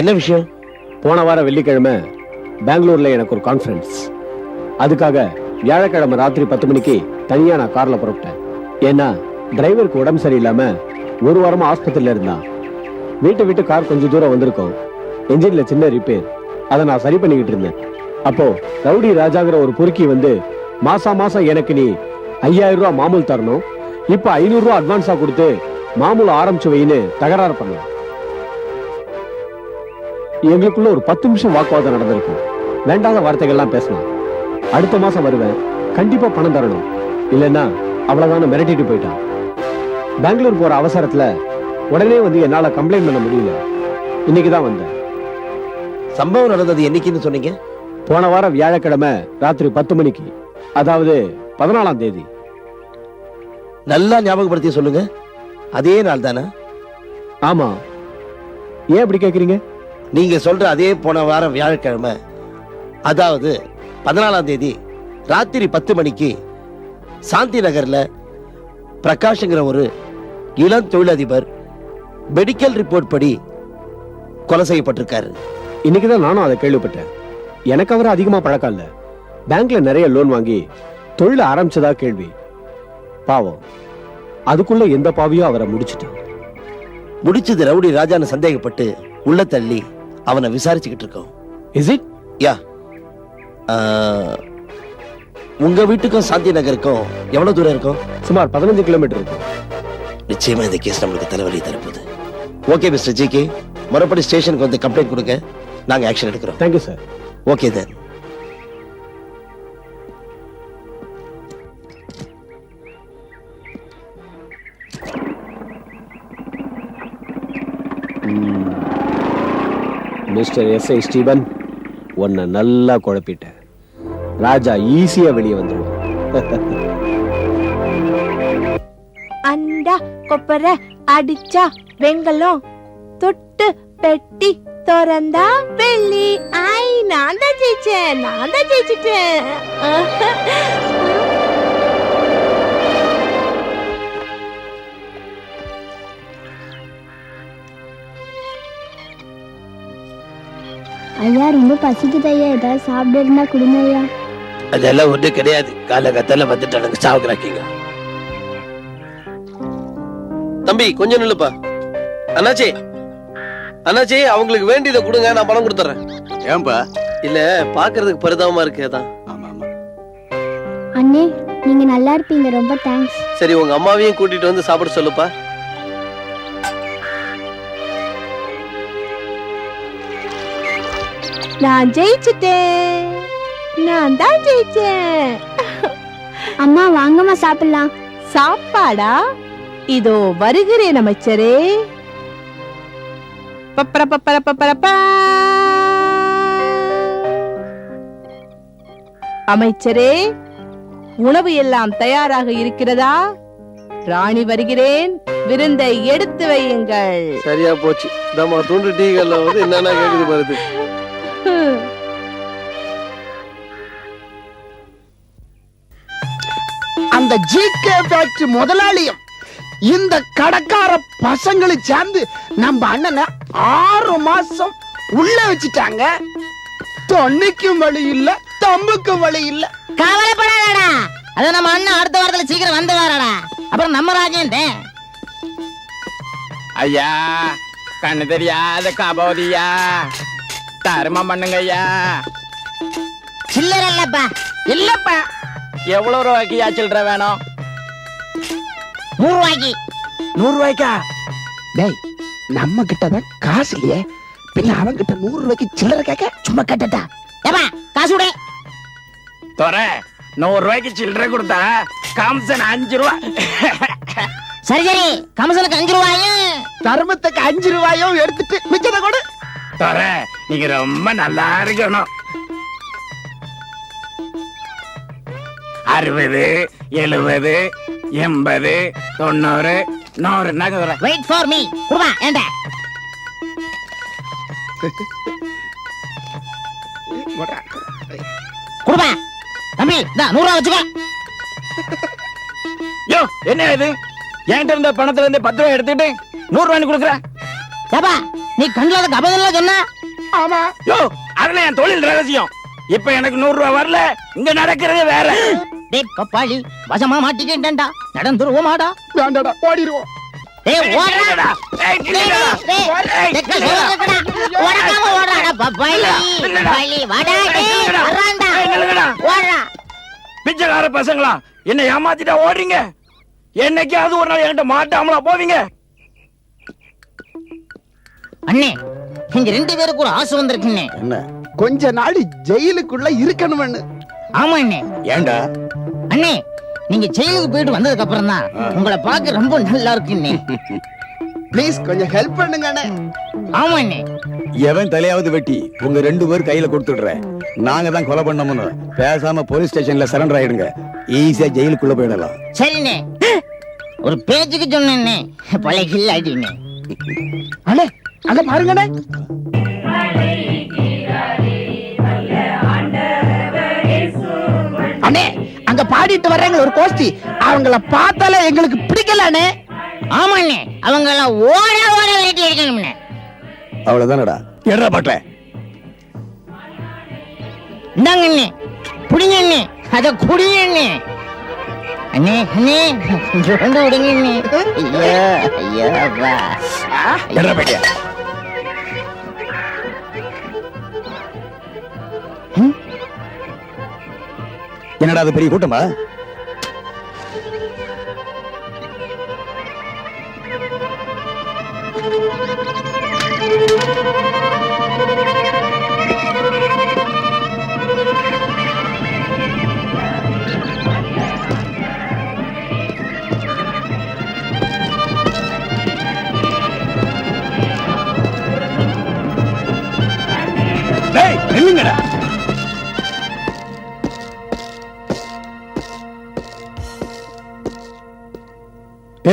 I: என்ன விஷயம்?
K: போன வாரம் வெள்ளிக்கிழமை பெங்களூர்ல எனக்கு ஒரு கான்ஃபரன்ஸ். அதுக்காக வியாழக்கிழமை ராத்திரி 10 மணிக்கு தனியா நான் கார்ல புறப்பட்டேன். ஏன்னா டிரைவருக்கு உடம்பு சரியில்லாம 1 வாரமா ஆஸ்பத்திரியில இருந்தான். வீட்டை விட்டு கார் கொஞ்சம் தூரம் வந்திருக்கோம். என்ஜின்ல சின்ன ரிப்பேர். அதை நான் சரி பண்ணிக்கிட்டு இருந்தேன். அப்போ ரவுடி ராஜாங்கிற ஒரு பொறுக்கி வந்து மாசம் எனக்கு நீ 5000 ரூபாய் மாமூல் தரணும், இப்ப 500 ரூபாய் அட்வான்ஸா கொடுத்து மாமூல் ஆரம்பிச்சு வைன்னு தகராறு பண்ணலாம். எங்களுக்குள்ள ஒரு 10 நிமிஷம் வாக்குவாதம் நடந்திருக்கும். வேண்டாத வார்த்தைகள்லாம் பேசலாம். அடுத்த மாசம் வருவேன், கண்டிப்பா பணம் தரணும், இல்லைன்னா அவ்வளவுதான் மிரட்டிட்டு போயிட்டான். பெங்களூர் போற அவசரத்துல உடனே வந்து என்னால கம்ப்ளைண்ட் பண்ண முடியல. இன்னைக்குதான் வந்தேன்.
I: சம்பவம் நடந்தது என்னைக்குன்னு சொன்னீங்க?
K: போன வாரம் வியாழக்கிழமை ராத்திரி 10 மணிக்கு, அதாவது 14ஆம் தேதி.
I: நல்லா ஞாபகப்படுத்தி சொல்லுங்க. அதே நாள் தானே?
K: ஆமா. ஏன் அப்படி கேக்குறீங்க?
I: நீங்க சொல்ற அதே போன வாரம் வியாழக்கிழமை, அதாவது 14ஆம் தேதி ராத்திரி 10 மணிக்கு சாந்தி நகர்ல பிரகாஷ்ங்கிற ஒரு இளம் தொழிலதிபர் மெடிக்கல் ரிப்போர்ட் படி கொலை செய்யப்பட்டிருக்காரு.
K: இன்னைக்குதான் நானும் அதை கேள்விப்பட்டேன். எனக்கு அவரை அதிகமா பழக்கம் இல்ல. பேங்க்ல நிறைய லோன் வாங்கி தொழில ஆரம்பிச்சதா கேள்வி. பாவம், அதுக்குள்ள எந்த பாவியும் அவரை முடிச்சிட்டான்.
I: முடிச்சது ரவுடி ராஜான்னு சந்தேகப்பட்டு உள்ள தள்ளி அவனை விசாரிச்சுக்கிட்டு இருக்கோம்.
K: Is it?
I: யா. உங்க வீட்டுக்கும் சாந்தி நகருக்கும் எவ்வளவு தூரம் இருக்கும்?
K: சுமார் 15 கிலோமீட்டர் இருக்கும்.
I: நிச்சயமா இந்த கேஸ் நம்மளுக்கு தலைவலி தரப்போகுது. ஓகே மிஸ்டர் ஜிகே, மறுபடி ஸ்டேஷனுக்கு வந்து கம்ப்ளைண்ட் கொடுங்க, நாங்க ஆக்ஷன் எடுக்கிறோம்.
K: Thank you sir.
I: Okay then.
K: Mister SI Stephen, உன்னை நல்லா குழப்பிட்டேன். ராஜா ஈஸியா வெளியே வந்துருவான்.
G: அண்டா கொப்பரை அடிச்சா வெங்கலம், தொட்டு பெட்டி திறந்தா வெள்ளி. ஐ, நான் தான் ஜெயிச்சிட்டேன்.
J: ஐயா ரொம்ப பசிக்குது ஐயா, ஏதாவது சாப்பிடுறதுனா கொடுங்க ஐயா.
H: அதெல்லாம் ஒண்ணு கிடையாது. காலகத்தால வந்துட்டானுங்க சாவுக்குறாக்கீங்க. தம்பி கொஞ்சம் நில்லுப்பா. அண்ணாச்சி, அண்ணாச்சி, அவங்களுக்கு வேண்டியதை கொடுங்க, நான் பணம் கொடுத்துறேன்.
F: ஏன்பா?
H: இல்ல, பாக்குறதுக்கு பரிதாபமா இருக்கு. அதான்.
J: அண்ணே, நீங்க நல்லா இருப்பீங்க. ரொம்ப தேங்க்ஸ்.
H: சரி உங்க அம்மாவையும் கூட்டிட்டு வந்து சாப்பிட சொல்லுப்பா.
G: நான் ஜெயிச்சிட்டேன். நான் தான் ஜெயிச்சேன்.
J: அம்மா வாங்கம்மா சாப்பிடலாம்.
G: சாப்பாடா? இதோ வருகிறேன் அமைச்சரே. பப்பர பப்பர பப்பரப்பா. அமைச்சரே, உணவு எல்லாம் தயாராக இருக்கிறதா? ராணி வருகிறேன், விருந்தை எடுத்து வையுங்கள்.
H: சரியா போச்சு. நம்ம துண்டு டீகள்ல வந்து என்னென்ன கேக்குது பாருது.
A: அந்த ஜிகே ஃபேக்டரி முதலாளியும் இந்த கடைக்கார பசங்களும் சேர்ந்து நம்ம அண்ணனை 6 மாசம் உள்ள வச்சுட்டாங்க. தொன்னைக்கும் வழி இல்ல, தம்புக்கும் வழி இல்ல.
B: கவலைப்படாதடா, அத நம்ம அண்ணன் அடுத்த வாரத்துல சீக்கிரம் வந்து வரடா. அப்புறம் நம்ம ராஜேன்
E: ஐயா, கண்ணு தெரியாத கபோதியா, தருமம் பண்ணுங்க ஐயா.
B: சில்லற இல்லப்பா.
A: இல்லப்பா.
E: எவ்வளவு ரூபாய்க்கு சில்லற வேணும்?
B: 100 ரூபாய்க்கு.
A: 100 ரூபாய்க்கா? டேய், நம்ம கிட்டதான் காசு இல்லையே, பின்ன அவன் கிட்ட 100 ரூபாய்க்கு சில்லற கேட்க சும்மா கேட்டா?
B: ஏப்பா காசு விடு.
E: தோற 100 ரூபாய்க்கு சில்லற கொடுத்தா கம்சன் 5 ரூபா.
B: சரி சரி, கமிஷனுக்கு 5 ரூபாயும்
A: தர்மத்துக்கு 5 ரூபாயும் எடுத்துட்டு மிச்சத்தை கொடு.
E: தோற நீங்க ரொம்ப நல்லா இருக்கணும். 60, 70, 80, 90, 100 நகர.
B: Wait for me. குடுமா ஏண்டா. குடுமா தம்பி, இந்த 100 ரூபாய் வச்சுக்கோ.
E: யோ, என்ன இது? என்கிட்ட இருந்த பணத்துல இருந்து 10 ரூபாய் எடுத்துட்டு 100 ரூபாய் கொடுக்குற?
B: ஏப்பா, நீ கண்ணுல கபதல்ல சொன்ன.
A: ஆமா.
E: யோ, அதுல என் தொழில் ரகசியம். இப்ப எனக்கு 100 ரூபாய் வரல, இங்க நடக்கிறது வேற.
B: டேய் பப்பாளி, வசமா மாட்டிக்கிட்டேன்டா. நடந்துருவோமாடா?
A: வேண்டாடா, ஓடிடுவோம்.
B: டேய் ஓடுடா.
E: நில்லுடா. ஏய், நில்லுடா.
B: டேய் ஓடக்காம ஓடுறாடா பப்பாளி. பப்பாளி வாடா. டேய் வரான்டா. ஓடுடா.
E: பிச்சைக்கார பசங்களா, என்ன ஏமாத்திட்டா ஓடுறீங்க? என்னைக்காவது ஒரு நாள் என்கிட்ட மாட்டாமலா போவீங்க?
B: அண்ணே, இங்க 2 பேருக்கு ஒரு ஆசை வந்திருக்குண்ணே.
F: என்ன?
A: கொஞ்ச நாள் ஜெயிலுக்குள்ள இருக்கணும்னு.
B: ஆமா அண்ணே.
F: ஏண்டா?
B: அண்ணே, நீங்க ஜெயிலுக்கு போயிட்டு வந்ததுக்கு அப்புறம் தான் உங்களை பார்க்க ரொம்ப நல்லா இருக்குண்ணே.
A: ப்ளீஸ் கொஞ்சம் ஹெல்ப் பண்ணுங்க அண்ணே.
B: ஆமா அண்ணே.
F: எவன் தலையாவது வெட்டி உங்க 2 பேர் கையில கொடுத்துடுறேன். நாங்க தான் கொலை பண்ணோம்னு பேசாம போலீஸ் ஸ்டேஷன்ல சரண்டர் ஆயிடுங்க. ஈஸியா ஜெயிலுக்குள்ள போயிடலாம்.
B: சரிண்ணே, ஒரு பேச்சுக்கு சொன்னேன்னே, பழைய கில் ஆயிடுண்ணே.
A: அண்ணே, அங்க பாருங்க அண்ணே. அண்ணே, அங்க பாடிட்டு வர்றாங்க ஒரு கோஷ்டி. அவங்கள பார்த்தாலே எங்களுக்கு பிடிக்கல அண்ணே.
B: ஆமா அண்ணே, அவங்க எல்லாம் ஓட ஓட விரட்டி அடிக்கணும்ண்ணே.
F: அவ்வளவுதானடா. எட்ரா பாட்டல.
B: இந்தாங்க அண்ணே, புடிங்க அண்ணே, அத குடிங்க அண்ணே. அண்ணே அண்ணே, கொண்டு விடுங்க அண்ணே. ஐயா ஐயா அப்பா.
F: எட்ரா பாட்டியா. என்னடா அது பெரிய கூட்டமா? டேய் நில்லுங்கடா.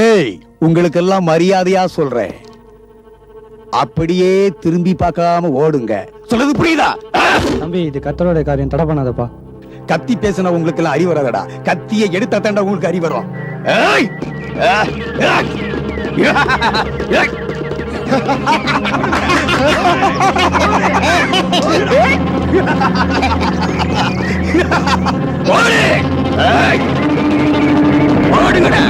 F: ஏய், உங்களுக்கெல்லாம் மரியாதையா சொல்றேன், அப்படியே திரும்பி பார்க்காம ஓடுங்க. சொல்றது புரியுதா?
K: தம்பி, இது கத்தரோட காரியம், தடை பண்ணாதப்பா.
F: கத்தி பேசின உங்களுக்கு எல்லாம் அறிவு வராதடா. கத்தியை எடுத்த தாண்டா உங்களுக்கு அறிவு வரும். ஏய்! ஓடு! ஏய்! ஓடுங்கடா.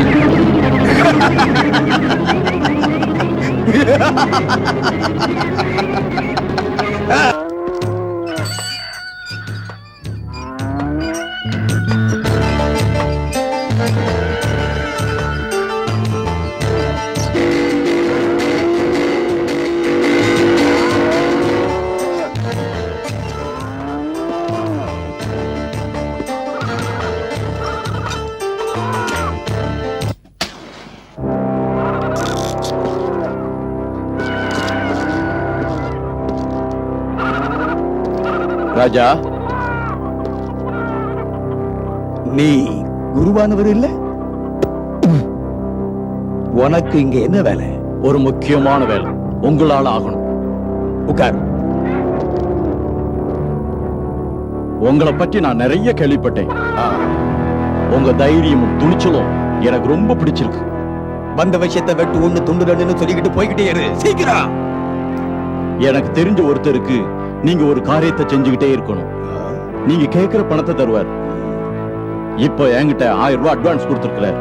F: ராஜா, நீ குருவானவர் இல்ல? உனக்கு இங்க என்ன வேலை?
E: ஒரு முக்கியமான வேலை உங்களால ஆகணும்.
F: உட்கார்.
E: உங்களை பற்றி நான் நிறைய கேள்விப்பட்டேன். உங்க தைரியமும் துணிச்சலும் எனக்கு ரொம்ப பிடிச்சிருக்கு.
F: வந்த விஷயத்தை வெட்டு ஒண்ணு துண்டு ரெண்டுன்னு சொல்லிக்கிட்டு போய்கிட்டே இரு, சீக்கிரம்.
E: எனக்கு தெரிஞ்ச ஒருத்தருக்கு நீங்க ஒரு காரியத்தை செஞ்சுக்கிட்டே இருக்கணும். நீங்க கேட்கிற பணத்தை தருவார். இப்ப என்கிட்ட 1000 ரூபாய் அட்வான்ஸ் கொடுத்திருக்கிறார்.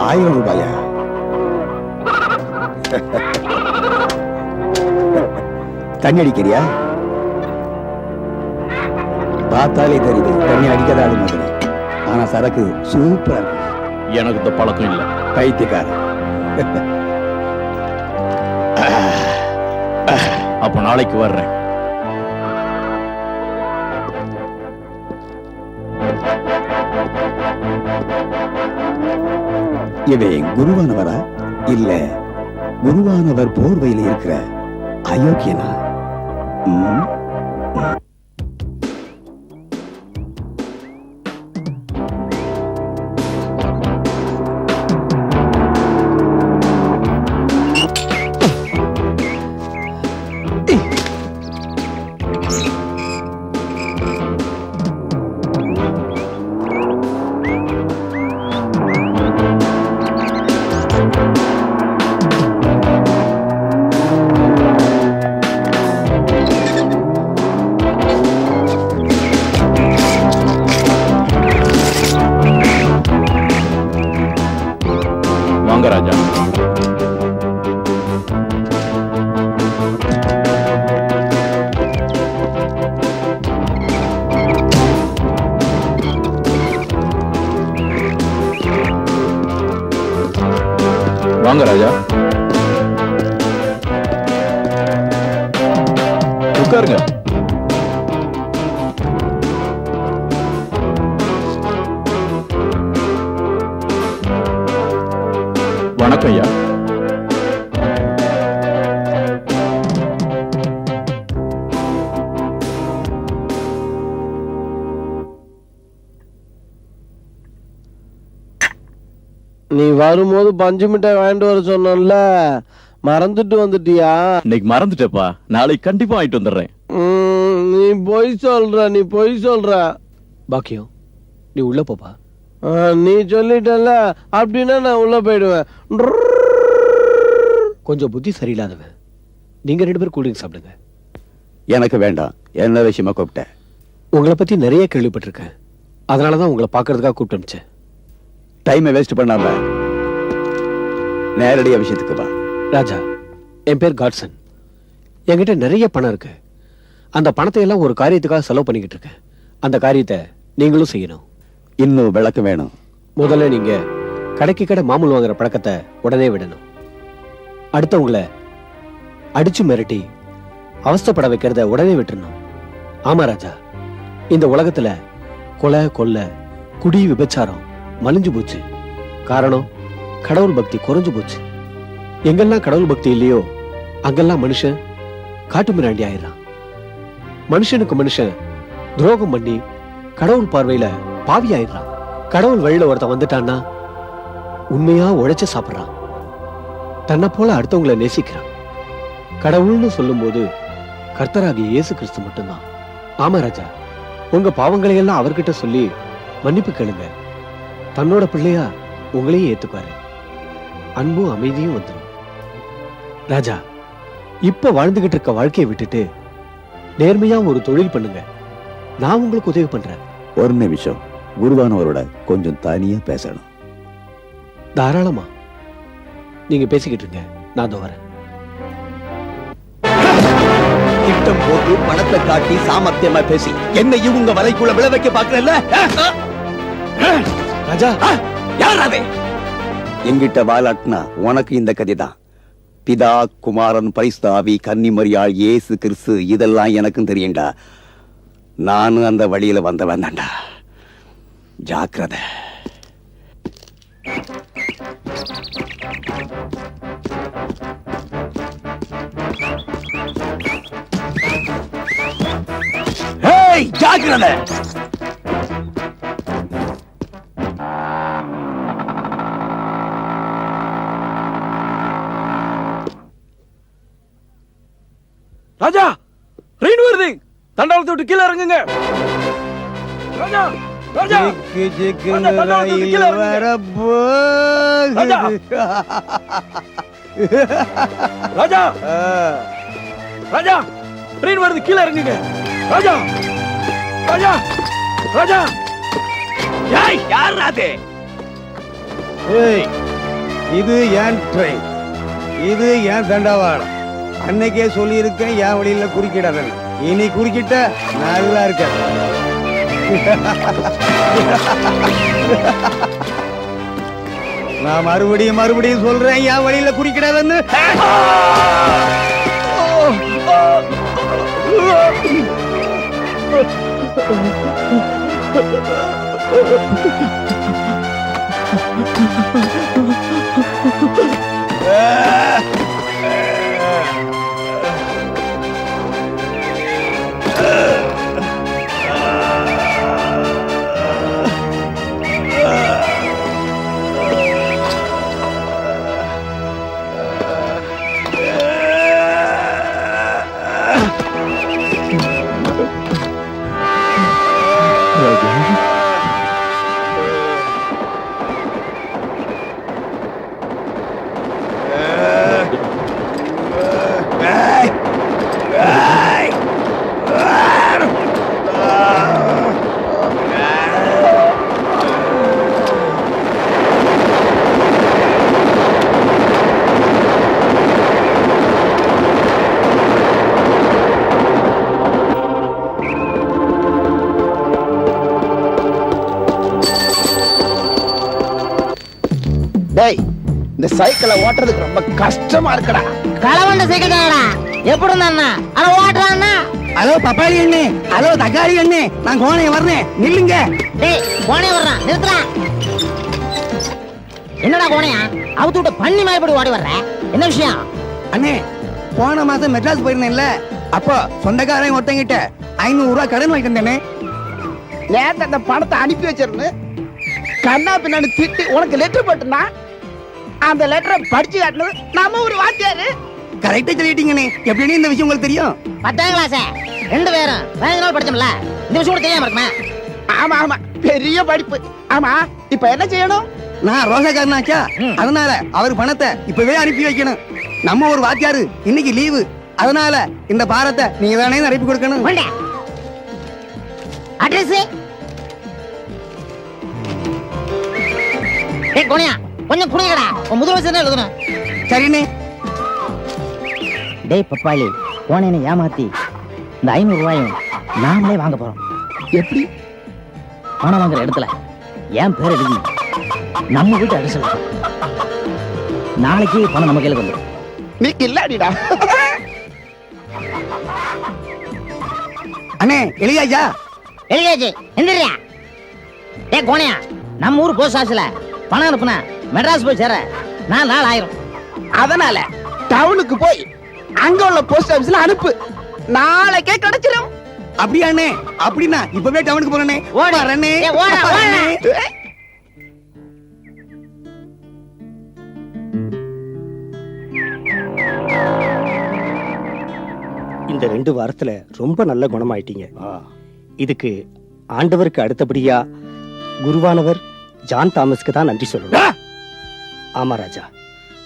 F: 1000 ரூபாயா? தண்ணி அடிக்கிறியா? பார்த்தாலே தெரியுது தண்ணி அடிக்காத ஆளு மாதிரி. ஆனா சரக்கு சூப்பரா இருக்கு.
E: எனக்கு இந்த பழக்கம் இல்ல.
F: பைத்தியக்காரன்.
E: அப்ப நாளைக்கு வர்றேன்.
F: இவன் குருவானவரா இல்ல குருவானவர் போர்வையில் இருக்கிற அயோக்கியனா?
E: வாங்க ராஜா. வாங்க ராஜா, உட்காருங்க. வணக்கம் ஐயா.
H: நீ வரும்போது பஞ்சு மிட்டாய் வாங்கிட்டு வர சொன்னல, மறந்துட்டு வந்துட்டியா?
E: இன்னைக்கு மறந்துட்டேப்பா. நாளைக்கு கண்டிப்பா வாங்கிட்டு வந்துடுறேன்.
H: நீ பொய் சொல்ற.
K: பாக்கியம், நீ உள்ள போப்பா.
H: நீ சொல்லிட்டல, அப்படின்னா நான் உள்ள போயிடுவேன்.
K: கொஞ்சம் புத்தி சரியில்லாதவன். நீங்க 2 பேரும் கூல்ட்ரிங்க் சாப்பிடுங்க.
F: எனக்கு வேண்டாம். என்ன விஷயமா கூப்பிட்ட?
K: உங்களை பத்தி நிறைய கேள்விப்பட்டிருக்கேன். அதனாலதான் உங்களை பாக்குறதுக்காக கூப்பிட்டு அனுப்பிச்சேன்.
F: டைமை வேஸ்ட் பண்ணாம நேரடியா விஷயத்துக்கு வா.
K: ராஜா, என் பேர் காட்சன். என்கிட்ட நிறைய பணம் இருக்கு. அந்த பணத்தை எல்லாம் ஒரு காரியத்துக்காக செலவு பண்ணிக்கிட்டு இருக்கேன். அந்த காரியத்தை நீங்களும் செய்யணும்.
F: இன்னும் விளக்கம் வேணும்.
K: முதல்ல நீங்க கடைக்கு கடை மாமூல் வாங்குற பழக்கத்தை உடனே விடணும். அடுத்தவங்களை அடிச்சு மிரட்டி அவஸ்தைப்பட வைக்கிறத உடனே விட்டுறணும். ஆமா ராஜா, இந்த உலகத்துல கொலை கொள்ளை குடி விபச்சாரம் மலிஞ்சு போச்சு. காரணம், கடவுள் பக்தி குறைஞ்சு போச்சு. எங்கெல்லாம் கடவுள் பக்தி இல்லையோ அங்கெல்லாம் மனுஷன் காட்டு மிராண்டி ஆயிடுறான். மனுஷனுக்கு மனுஷன் துரோகம் பண்ணி கடவுள் பார்வையில பாவி ஆயிடுறான். கடவுள் வழியில ஒருத்தன் வந்துட்டான்னா உண்மையா உழைச்சு சாப்பிடுறான். தன்னை போல அடுத்தவங்களை நேசிக்கிறான். கடவுள்னு சொல்லும் போது கர்த்தராகிய இயேசு கிறிஸ்து மட்டும்தான். ஆமா ராஜா, உங்க பாவங்களை எல்லாம் அவர்கிட்ட சொல்லி மன்னிப்பு கேளுங்க. தன்னோட பிள்ளையா உங்களையும் ஏத்துக்குவாரு. அன்பும் அமைதியும் வந்துடும். ராஜா, இப்ப வாழ்ந்துகிட்டு இருக்க வாழ்க்கையை விட்டுட்டு நேர்மையா ஒரு தொழில் பண்ணுங்க. நான் உங்களுக்கு உதவி பண்றேன்.
F: ஒரு நிமிஷம், குருவானவரோட கொஞ்சம் தனியா பேசணும்.
K: தாராளமா நீங்க பேசிக்கிட்டு இருங்க, நான் அதோ வரேன்.
F: திட்டம் போட்டு பணத்தை காட்டி சாமர்த்தியமா பேசி என்னையும் உங்க வலைக்குள்ள விழ வைக்க பாக்குறல்ல?
K: ராஜா,
F: யார் அது? எங்கிட்ட வாலாட்டினா உனக்கு இந்த கதைதான். பிதா, குமாரன், பரிசுத்தாவி, கன்னிமரியாள், இயேசு கிறிஸ்து இதெல்லாம் எனக்கும் தெரியும்டா. நானும் அந்த வழியில வந்தவன் தான்டா. ஜாக்கிரதை.
E: Hey!
F: ஏய் ஜாக்கிரதை.
E: ராஜா ட்ரெயின் வருது, தண்டவாளத்தை விட்டு கீழே இறங்குங்க. ராஜா ராஜா ராஜா ராஜா ட்ரெயின் வருது, கீழே இறங்குங்க. ராஜா ராஜா ராஜா.
F: ஏய் யார் அது?
K: ஏய், இது ஏன் ட்ரெயின், இது ஏன் தண்டவாளம். அன்னைக்கே சொல்லி இருக்கேன் என் வழியில குறுக்கிடாதன். இனி குறுக்கிட்ட நல்லா இருக்க. நான் மறுபடியும் சொல்றேன் என் வழியில குறுக்கிடாதன்னு.
A: டேய், இந்த சைக்கிளை ஓட்டுறதுக்கு ரொம்ப கஷ்டமா இருக்குடா.
B: களவண்ட சைக்கிள் தானடா, எப்படி இருந்தா அட ஓட்டுறான்னா.
F: ஹலோ பப்பாளி அண்ணே, ஹலோ தக்காளி அண்ணே, நான் கோணைய வர்றேன், நில்லுங்க.
B: டேய் கோணைய வர்றான், நிறுத்துறா. என்னடா கோணையா அவுத்து விட்டு பண்ணி மாயப்படி ஓடி வர்ற, என்ன விஷயம்?
F: அண்ணே, போன மாசம் மெட்ராஸ் போயிருந்தேன்ல, அப்போ சொந்தக்காரன் ஒருத்தங்கிட்ட 500 ரூபாய் கடன் வாங்கிட்டு வந்தேனே.
A: நேத்து அந்த பணத்தை அனுப்பி வச்சிருந்து கண்ணா பின்னாடி திட்டி உனக்கு லெட்டர் போட்டுனா அந்த லெட்டரை படிச்சு காட்டினது நம்ம ஒரு வாத்தியாரு.
F: கரெக்டா சொல்லிட்டீங்கண்ணே. எப்படின்னு இந்த விஷயம் உங்களுக்கு தெரியும்?
B: 10ஆம் கிளாஸ் 2 பேரும் 15 நாள் படிச்சோம்ல, இந்த விஷயம் கூட தெரியாம இருக்குமா?
A: ஆமா ஆமா, பெரிய படிப்பு. ஆமா, இப்ப என்ன செய்யணும்?
F: நான் ரோசக்காரனாச்சா, அதனால அவர் பணத்தை இப்பவே அனுப்பி வைக்கணும். நம்ம ஒரு வாத்தியாரு இன்னைக்கு லீவு, அதனால இந்த பாரத்தை நீங்க தானே அனுப்பி கொடுக்கணும்.
B: அட்ரஸ் டேய் கோணையா கொஞ்சம் குடிங்கடா, உன் முதல் வயசுல எழுதணும்.
F: சரிண்ணே.
B: டேய் பப்பாளி, கோணையனை ஏமாத்தி இந்த 500 ரூபாயும் நாமளே வாங்க போறோம்.
A: எப்படி?
B: பணம் வாங்குற இடத்துல என் பேர் எழுதி நம்ம வீட்டு அடிசல், நாளைக்கு பணம் நம்ம கையில வந்துடும்.
A: நீ கில்லாடிடா.
F: அண்ணே எலியாஜா?
B: எழுதியாச்சு, எந்திரியா. டேய் கோணையா, நம்ம ஊர் போஸ்ட் ஆஃபீஸ்ல பணம் அனுப்புனா மெட்ராஸ் போய் சேர 4 நாள் ஆயிரும்.
A: அதனால டவுனுக்கு போய் அங்க உள்ள போஸ்ட் ஆபீஸ்ல அனுப்பு, நாளைக்கே கிடைச்சிடும்.
F: அப்படியா அண்ணே? அப்படின்னா இப்பவே டவுனுக்கு போறேனே.
B: ஓடுறேனே. ஓட ஓட.
D: இந்த 2 வாரத்துல ரொம்ப நல்ல குணமாயிட்டீங்க. இதுக்கு ஆண்டவருக்கு அடுத்தபடியா குருவானவர் ஜான் தாமஸ்க்கு தான் நன்றி சொல்லணும். ஆமா ராஜா,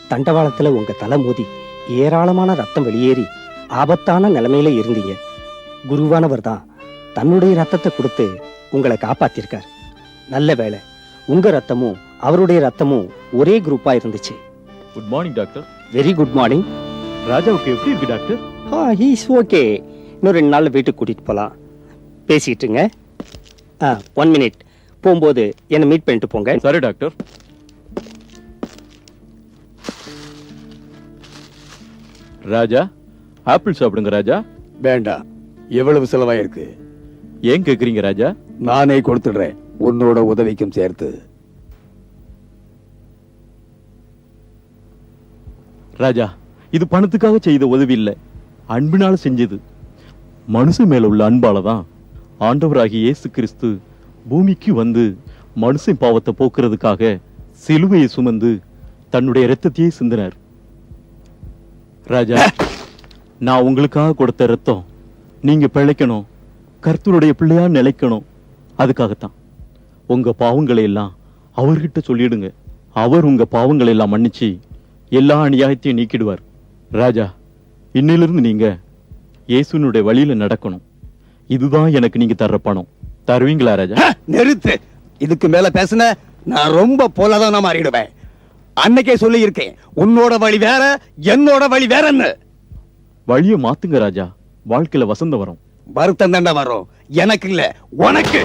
D: தண்டவாளத்துல உங்க தலை மோதி ஏராளமான ரத்தம் வெளியேறி ஆபத்தான நிலைமையில இருந்தீங்க. குருவானவர் தான் தன்னுடைய ரத்தத்தை கொடுத்து உங்களை காப்பாத்திருக்கார். நல்ல வேளை, உங்க ரத்தமும் அவருடைய ரத்தமும் ஒரே குரூப்பா இருந்துச்சு.
E: Good morning doctor.
D: Very good morning.
E: ராஜாவுக்கு எப்படி இருக்கு டாக்டர்?
D: He's okay. இன்னும் 2 நாள்ல வீட்டுக்கு கூட்டிட்டு போலாம். பேசிட்டுங்க. 1 மினிட். போகும்போது என்ன மீட் பண்ணிட்டு போங்க.
E: சரி டாக்டர். ராஜா, ஆப்பிள் சாப்பிடுங்க ராஜா.
F: வேண்டாம், எவ்வளவு செலவாயிருக்கு?
E: ஏன் கேக்குறீங்க ராஜா?
F: நானே கொடுத்துடுறேன், உன்னோட உதவிக்கும் சேர்த்து.
E: ராஜா, இது பணத்துக்காக செய்த உதவி இல்ல, அன்பினால செஞ்சது. மனுஷன் மேல உள்ள அன்பால தான் ஆண்டவராகிய இயேசு கிறிஸ்து பூமிக்கு வந்து மனுஷன் பாவத்தை போக்குறதுக்காக சிலுவையை சுமந்து தன்னுடைய இரத்தத்தையே சிந்தினார். ராஜா, நான் உங்களுக்காக கொடுத்த ரத்தம் நீங்க பிழைக்கணும், கர்த்தருடைய பிள்ளையா நிலைக்கணும். அதுக்காகத்தான் உங்க பாவங்களை எல்லாம் அவர்கிட்ட சொல்லிடுங்க. அவர் உங்க பாவங்களை எல்லாம் மன்னிச்சு எல்லா அநியாயத்தையும் நீக்கிடுவார். ராஜா, இன்னிலிருந்து நீங்க இயேசுனுடைய வழியில நடக்கணும். இதுதான் எனக்கு நீங்க தர்ற பணம். தருவீங்களா ராஜா?
F: நிறுத்து. இதுக்கு மேல பேசுன நான் ரொம்ப போலதான் மாறிடுவேன். அன்னைக்கே சொல்லி இருக்கேன், உன்னோட வழி வேற, என்னோட வழி வேறன்னு.
E: வழியை மாத்துங்க ராஜா, வாழ்க்கையில வசந்தம் வரும்.
F: வருத்தம் தண்டை வரும், எனக்கு இல்ல உனக்கு.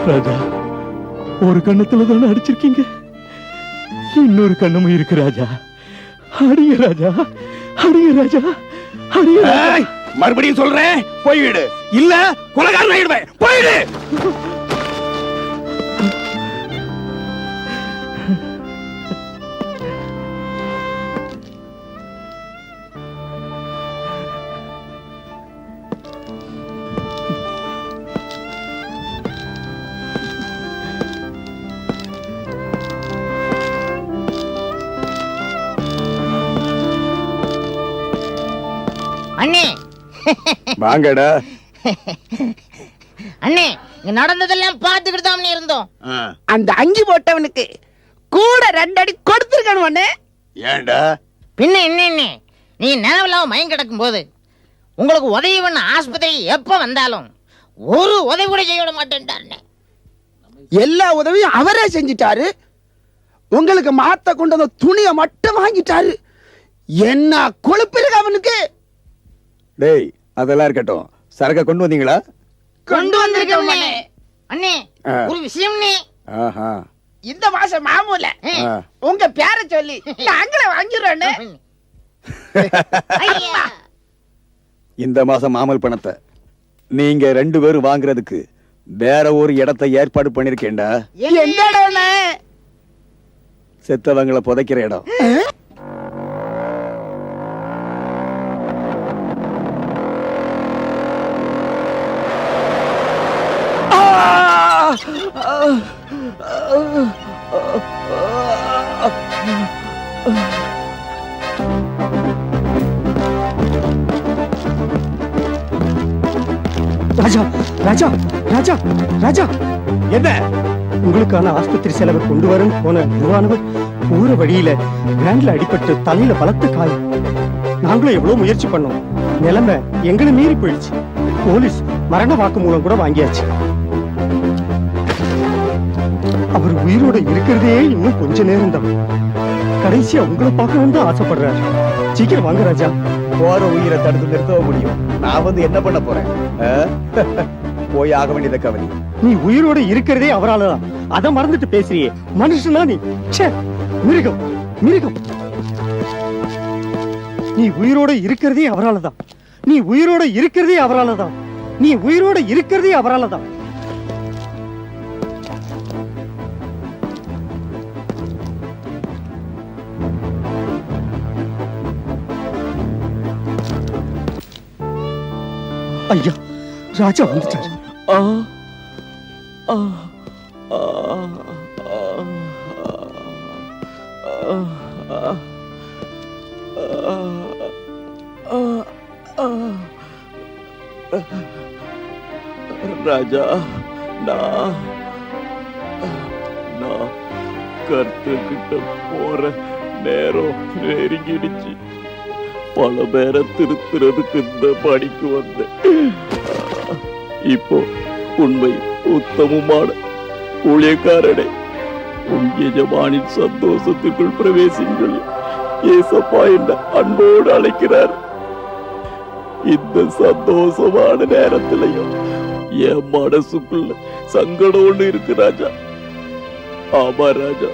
E: ராஜா, ஒரு கண்ணத்துல தானே அடிச்சிருக்கீங்க, இன்னொரு கண்ணமும் இருக்கு ராஜா. அடிங்க ராஜா, அடிங்க ராஜா, அடிங்க.
F: மறுபடியும் சொல்றேன், போய்விடு, இல்ல கொலைகாரன் ஆயிடுவேன். போயிடு.
B: அண்ணே,
F: வாங்கடா.
B: அண்ணே, இங்க நடந்ததெல்லாம் பார்த்துக்கிட்டு தான் இருந்தோம்.
A: அந்த அங்கி போட்டவனுக்கு கூட 2 அடி கொடுத்திருக்கணும் அண்ணே.
F: ஏண்டா?
B: பின்ன என்ன, நீ நிலவில்லாம மயம் கிடக்கும் போது உங்களுக்கு உதவி பண்ண ஆஸ்பத்திரி எப்ப வந்தாலும் ஒரு உதவி கூட செய்ய விட மாட்டேன்டாருண்ணே.
A: எல்லா உதவியும் அவரே செஞ்சிட்டாரு. உங்களுக்கு மாத்த கொண்டு வந்த துணியை மட்டும் வாங்கிட்டாரு. என்ன கொழுப்பு இருக்கு அவனுக்கு.
F: டேய், அதெல்லாம் இருக்கட்டும், சரக்க கொண்டு வந்தீங்களா?
B: கொண்டு வந்திருக்கேன் அண்ணே. ஒரு விஷயம்,
A: இந்த மாசம் மாமூல உங்க பேரை சொல்லி நாங்களே வாங்கிடுறோம்.
F: இந்த மாசம் மாமல் பணத்தை நீங்க 2 பேரும் வாங்குறதுக்கு வேற ஒரு இடத்தை ஏற்பாடு பண்ணிருக்கேன்டா.
A: எந்த இடம்?
F: செத்தவங்களை புதைக்கிற இடம்.
D: ராஜா, ராஜா, ராஜா, ராஜா,
F: என்ன?
D: உங்களுக்கான ஆஸ்பத்திரி செலவு கொண்டு வரன்னு போன குருவானவர் போற வழியில கிராண்ட்ல அடிபட்டு தலையில பலத்த காயம். நாங்களும் எவ்வளவு முயற்சி பண்ணோம், நிலைமை எங்களை மீறி போயிடுச்சு. போலீஸ் மரண வாக்குமூலம் கூட வாங்கியாச்சு. அவர் உயிரோட இருக்கிறதே இன்னும் கொஞ்ச நேரம் தான். கடைசியா உங்களை பார்க்கணும்னு தான் ஆசைப்படுறாரு. சீக்கிரம் வாங்க ராஜா.
F: போற உயிரை தடுத்து நிறுத்தவும் முடியும். நான் வந்து என்ன பண்ண போறேன்? போய் ஆக வேண்டியத கவனி.
D: நீ உயிரோட இருக்கிறதே அவராலதான். அதை மறந்துட்டு பேசுறியே, மனுஷனா நீ? மிருகம், மிருகம். நீ உயிரோட இருக்கிறதே அவராலதான். நீ உயிரோட இருக்கிறதே அவராலதான். நீ உயிரோட இருக்கிறதே அவராலதான். ஐயா, ராஜா வந்துட்டாரு.
E: ராஜா, நான் கர்த்தர்கிட்ட போற நேரம் நெருங்கிடுச்சு. பல பேரை திருத்துறதுக்கு இந்த படிக்கு வந்தேன். இப்போ உண்மை உத்தமமான ஊழியக்காரனே, உன் எஜமானின் சந்தோஷத்துக்குள் பிரவேசிங்கள். ஏசப்பா என்ன அன்போடு அழைக்கிறார். இந்த சந்தோஷமான நேரத்திலையும் என் மனசுக்குள்ள சங்கடம் ஒண்ணு இருக்கு ராஜா. ஆமா ராஜா,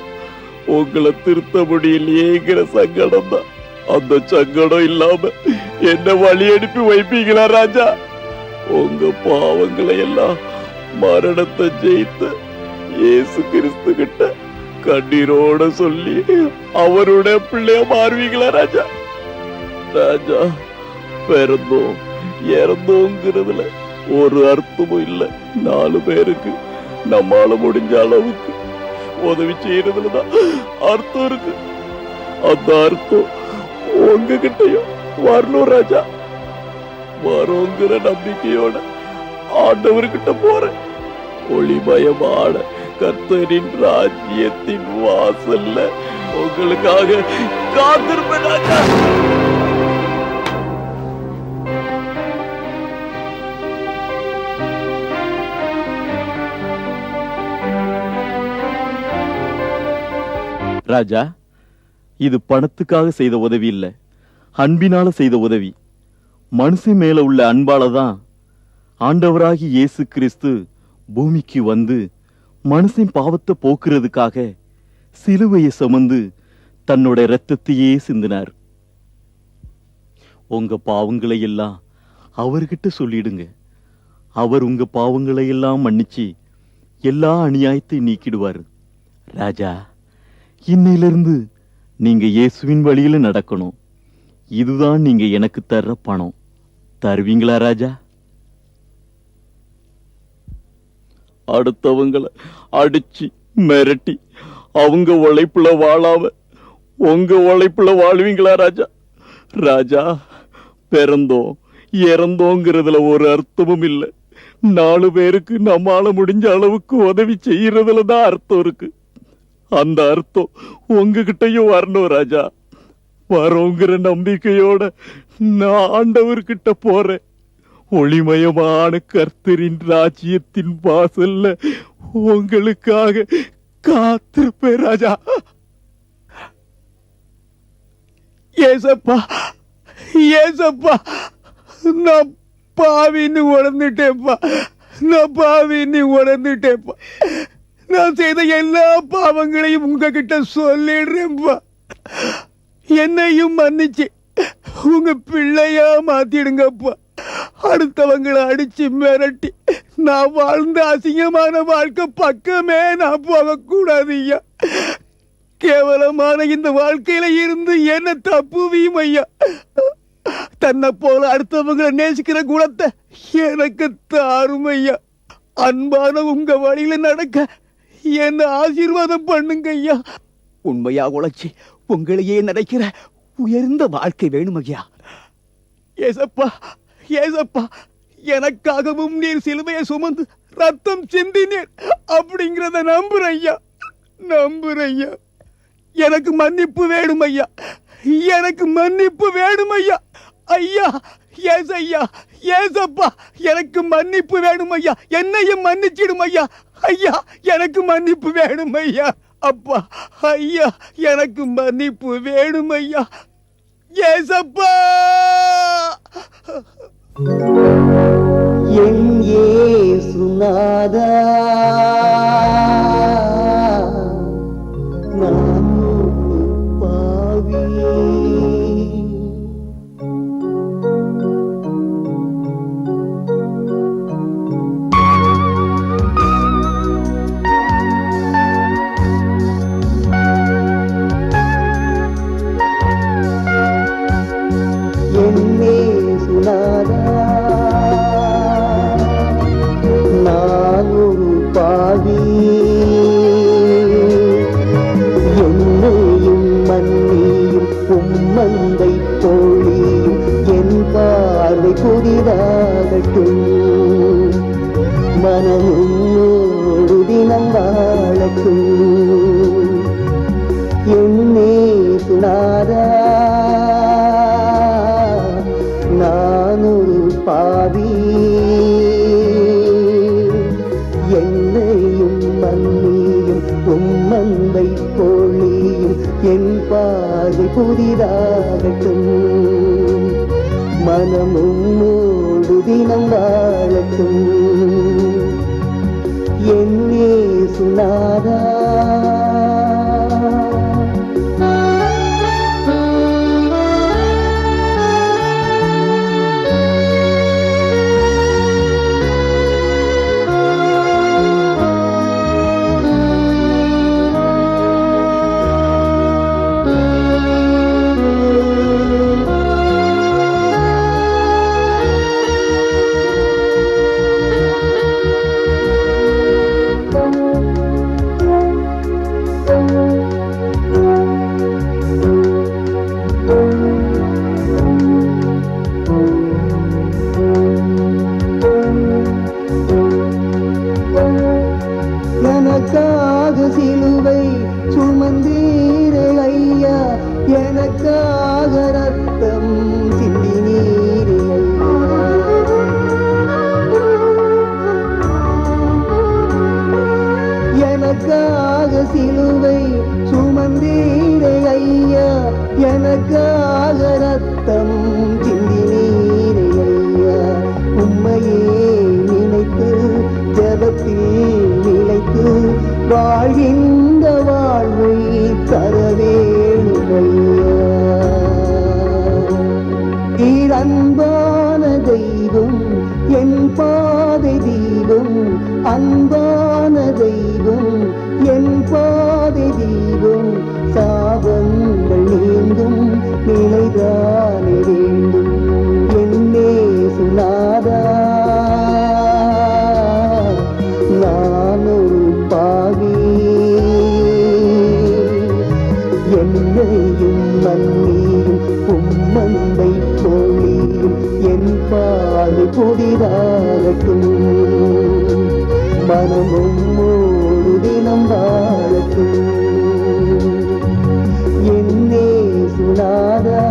E: உங்களை திருத்த முடியலையேங்கிற சங்கடம் தான். அந்த சங்கடம் இல்லாம என்ன வழி அனுப்பி வைப்பீங்களா ராஜா? உங்க பாவங்களை எல்லாம் மரணத்தை ஜெயித்த இயேசு கிறிஸ்து கிட்ட கண்ணீரோட சொல்லி அவருடைய பிள்ளைய மாறுவீங்களா ராஜா? ராஜா, பிறந்தோம் இறந்தோங்கிறதுல ஒரு அர்த்தமும் இல்ல. 4 பேருக்கு நம்மால முடிஞ்ச அளவுக்கு உதவி செய்யறதுலதான் அர்த்தம் இருக்கு. அந்த அர்த்தம் உங்ககிட்டயும் வரணும் ராஜா. வரோங்கிற நம்பிக்கையோட ஆண்டவர்கிட்ட போறேன். ஒளிமயமான கர்த்தரின் ராஜ்யத்தின் வாசல்ல உங்களுக்காக காத்திருப்பேன் ராஜா. ராஜா, இது பணத்துக்காக செய்த உதவி இல்ல, அன்பினால செய்த உதவி. மனுஷன் மேல உள்ள அன்பாலதான் ஆண்டவராகி இயேசு கிறிஸ்து பூமிக்கு வந்து மனுஷன் பாவத்தை போக்குறதுக்காக சிலுவையை சுமந்து தன்னோட இரத்தத்தையே சிந்தினார். உங்க பாவங்களை எல்லாம் அவர்கிட்ட சொல்லிடுங்க. அவர் உங்க பாவங்களை எல்லாம் மன்னிச்சு எல்லா அநியாயத்தையும் நீக்கிடுவார். ராஜா, இன்னையிலிருந்து நீங்க இயேசுவின் வழியில நடக்கணும். இதுதான் நீங்க எனக்கு தர்ற பணம். தருவீங்களா ராஜா? அடுத்தவங்களை அடிச்சு மிரட்டி அவங்க உழைப்புல வாழாம உங்க உழைப்புல வாழ்வீங்களா ராஜா? ராஜா, பிறந்தோம் இறந்தோங்கிறதுல ஒரு அர்த்தமும் இல்லை. 4 பேருக்கு நம்மால முடிஞ்ச அளவுக்கு உதவி செய்யறதுலதான் அர்த்தம் இருக்கு. அந்த அர்த்தம் உங்ககிட்டயும் வரணும் ராஜா. வரோங்கிற நம்பிக்கையோட நான் ஆண்டவர்கிட்ட போறேன். ஒளிமயமான கர்த்தரின் ராஜ்யத்தின் வாசல்ல உங்களுக்காக காத்திருப்பேன் ராஜா. ஏசப்பா, ஏசப்பா, நான் பாவின்னு உணர்ந்துட்டேன்ப்பா. நான் பாவின்னு உணர்ந்துட்டேன்ப்பா. நான் செய்த எல்லா பாவங்களையும் உங்ககிட்ட சொல்லிடுறேன்ப்பா. என்னையும் மன்னிச்சு உங்க பிள்ளையா மாத்திடுங்கப்பா. அடுத்தவங்களை அடிச்சு மிரட்டி நான் வாழ்ந்த அசிங்கமான வாழ்க்கை பக்கமே நான் போகக்கூடாது ஐயா. கேவலமான இந்த வாழ்க்கையில இருந்து என்ன தப்புவியும் ஐயா. தன்னை போல அடுத்தவங்களை நேசிக்கிற குணத்தை எனக்கு தாரும் ஐயா. அன்பான உங்க வழியில நடக்க என்ன ஆசீர்வாதம் பண்ணுங்க ஐயா.
F: உண்மையா உழைச்சி உங்களையே நினைக்கிற உயர்ந்த வாழ்க்கை வேணும் ஐயா.
A: ஏசப்பா, ஏசப்பா, எனக்காகவும் நீர் சிலுவையை சுமந்து ரத்தம் சிந்தினீர் அப்படிங்கிறத நம்புறேன் ஐயா, நம்புறேன் ஐயா. எனக்கு மன்னிப்பு வேணும் ஐயா, எனக்கு மன்னிப்பு வேணும் ஐயா. ஐயா, ஏச ஐயா, ஏசப்பா, எனக்கு மன்னிப்பு வேணும் ஐயா. என்னையும் மன்னிச்சிடும் ஐயா. ஐயா, எனக்கு மன்னிப்பு வேணும் ஐயா. அப்பா, ஐயா, எனக்கு மன்னிப்பு வேணும் ஐயா. ஏசப்பா,
M: என் இயேசுநாதா, நான் பாவி. என்னே சுனாதா, நான் ஒரு பாவி. என்னையும் மன்னியும் உம்மந்தை பொழியும் என் பார்வை புதிதாகட்டும். மனமோடு தினம் வாழட்டும். என்னே சுனாதா, நான் ஒரு பாவி. என்னையும் மன்னியும் உம்மந்தை பொழியும் என் பார்வை புதிதாகட்டும். மனமும் மூடு தினம் வாழட்டும். என்னே சுனாதா, எனக்காக சிலுவை சுமந்தீரே ஐயா, எனக்காக ரத்தம் சிந்தினீரே ஐயா. உம்மையே நினைத்து ஜெபத்தில் நிலைத்து வாழ்கின்ற வாழ்வை தர வேணும் ஐயா. நீர் அன்பான தெய்வம், என் பாதை தீபம், அன்பான தெய்வம், என் பாதை தீபம். சாபங்கள் நீங்கும் நிலைதானே வேண்டும் என்னே சுனாதா. நான் ஒரு பாவி, என்னையும் மன்னியும் உம்மந்தை போலியும் என் பாதை புதிதாகட்டும். மனமும் ஒரு தினம் வாழட்டும் என்னே சுனாதா.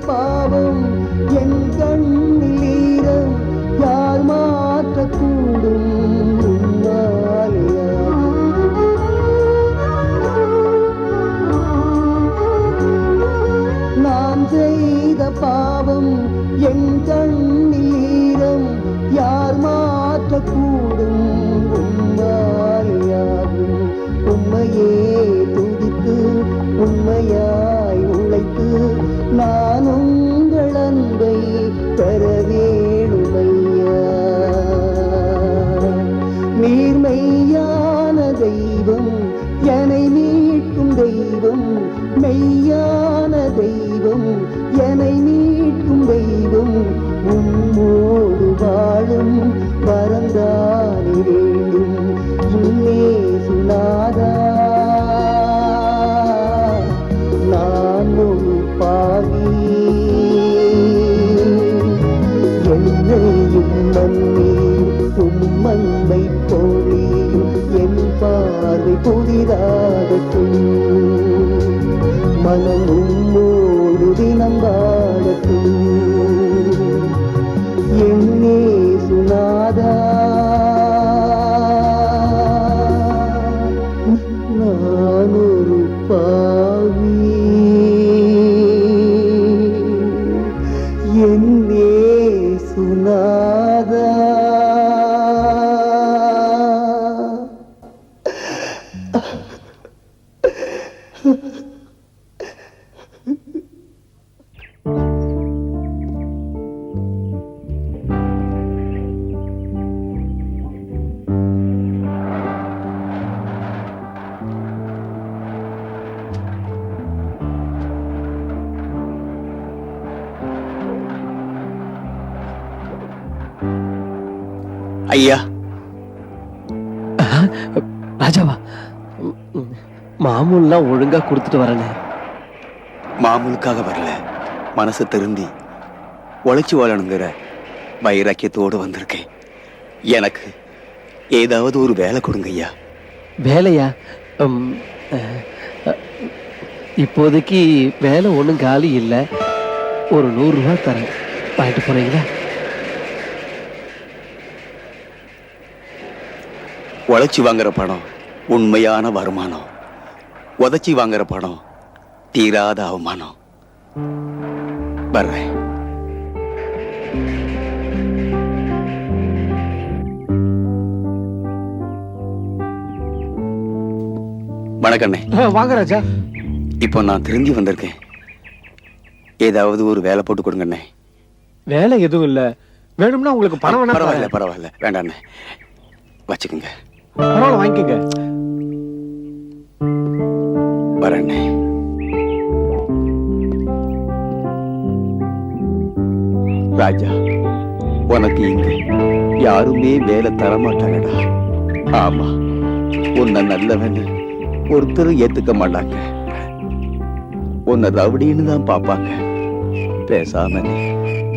M: பாவம் என் கண்ணில் ஈரம் யார் மாற்றக்கூடும் உன்னாலேயா. நான் செய்த பாவம் என் கண்ணில் ஈரம் யார் மாற்றக்கூடும் உன்னாலேயாகும். உம்மையே துதித்து உண்மையாய் உழைத்து நான் உங்கள் அன்பை பெற வேணுமையா. நீர்மையான தெய்வம், என்னை மீட்கும் தெய்வம், மெய்யான தெய்வம், என்னை மீட்கும் தெய்வம். உம்மோடு வாழும் வரந்தானே வேண்டும் இன்னே சுனாதா. நான் ஒரு பாவி, என்னையும் மன்னியும் உம்மன்மை போலியும் என் பார்வை புதிதாகட்டும். மனம் உம்மோடு தினம் வாழட்டும் என்னே சுனாதா. நான் ஒரு பாவி, என்னே சுனாதா.
F: ஐயா,
I: ராஜாவா, மாமூல்லாம் ஒழுங்கா கொடுத்துட்டு வரேனே.
F: மாமூலுக்காக வரல, மனசு திருந்தி உழைச்சு வாழணுங்கிற வைராக்கியத்தோடு வந்திருக்கேன். எனக்கு ஏதாவது ஒரு வேலை கொடுங்க ஐயா.
I: வேலையா? இப்போதைக்கு வேலை ஒன்றும் காலி இல்லை. ஒரு 100 ரூபாய் தரேன், வாங்கிட்டு போறீங்களா?
F: உழைச்சி வாங்குற பணம் உண்மையான வருமானம், உதச்சி வாங்குற பணம் தீராத அவமானம். வர்றேன். வணக்கண்ணே.
K: வாங்க ராஜா.
F: இப்போ நான் திரும்பி வந்திருக்கேன். ஏதாவது ஒரு வேலை போட்டு கொடுங்கண்ணே.
K: வேலை எதுவும் இல்ல, வேணும்னா உங்களுக்கு பணம் வேணா
F: பரவாயில்ல
K: தரேன்.
F: பரவாயில்ல வேண்டாண்ணே, வச்சுக்கோங்க.
K: பரவாயில்ல வாங்கிக்கங்க.
F: வரண்ணே. ராஜா, உனக்கு இங்க யாருமே வேலை தரமாட்டாங்கடா. ஆமா, உன்னை நல்லவன்னு ஒருத்தரும் ஏத்துக்க மாட்டாங்க. உன்னை ரவுடின்னு தான் பாப்பாங்க. பேசாம நீ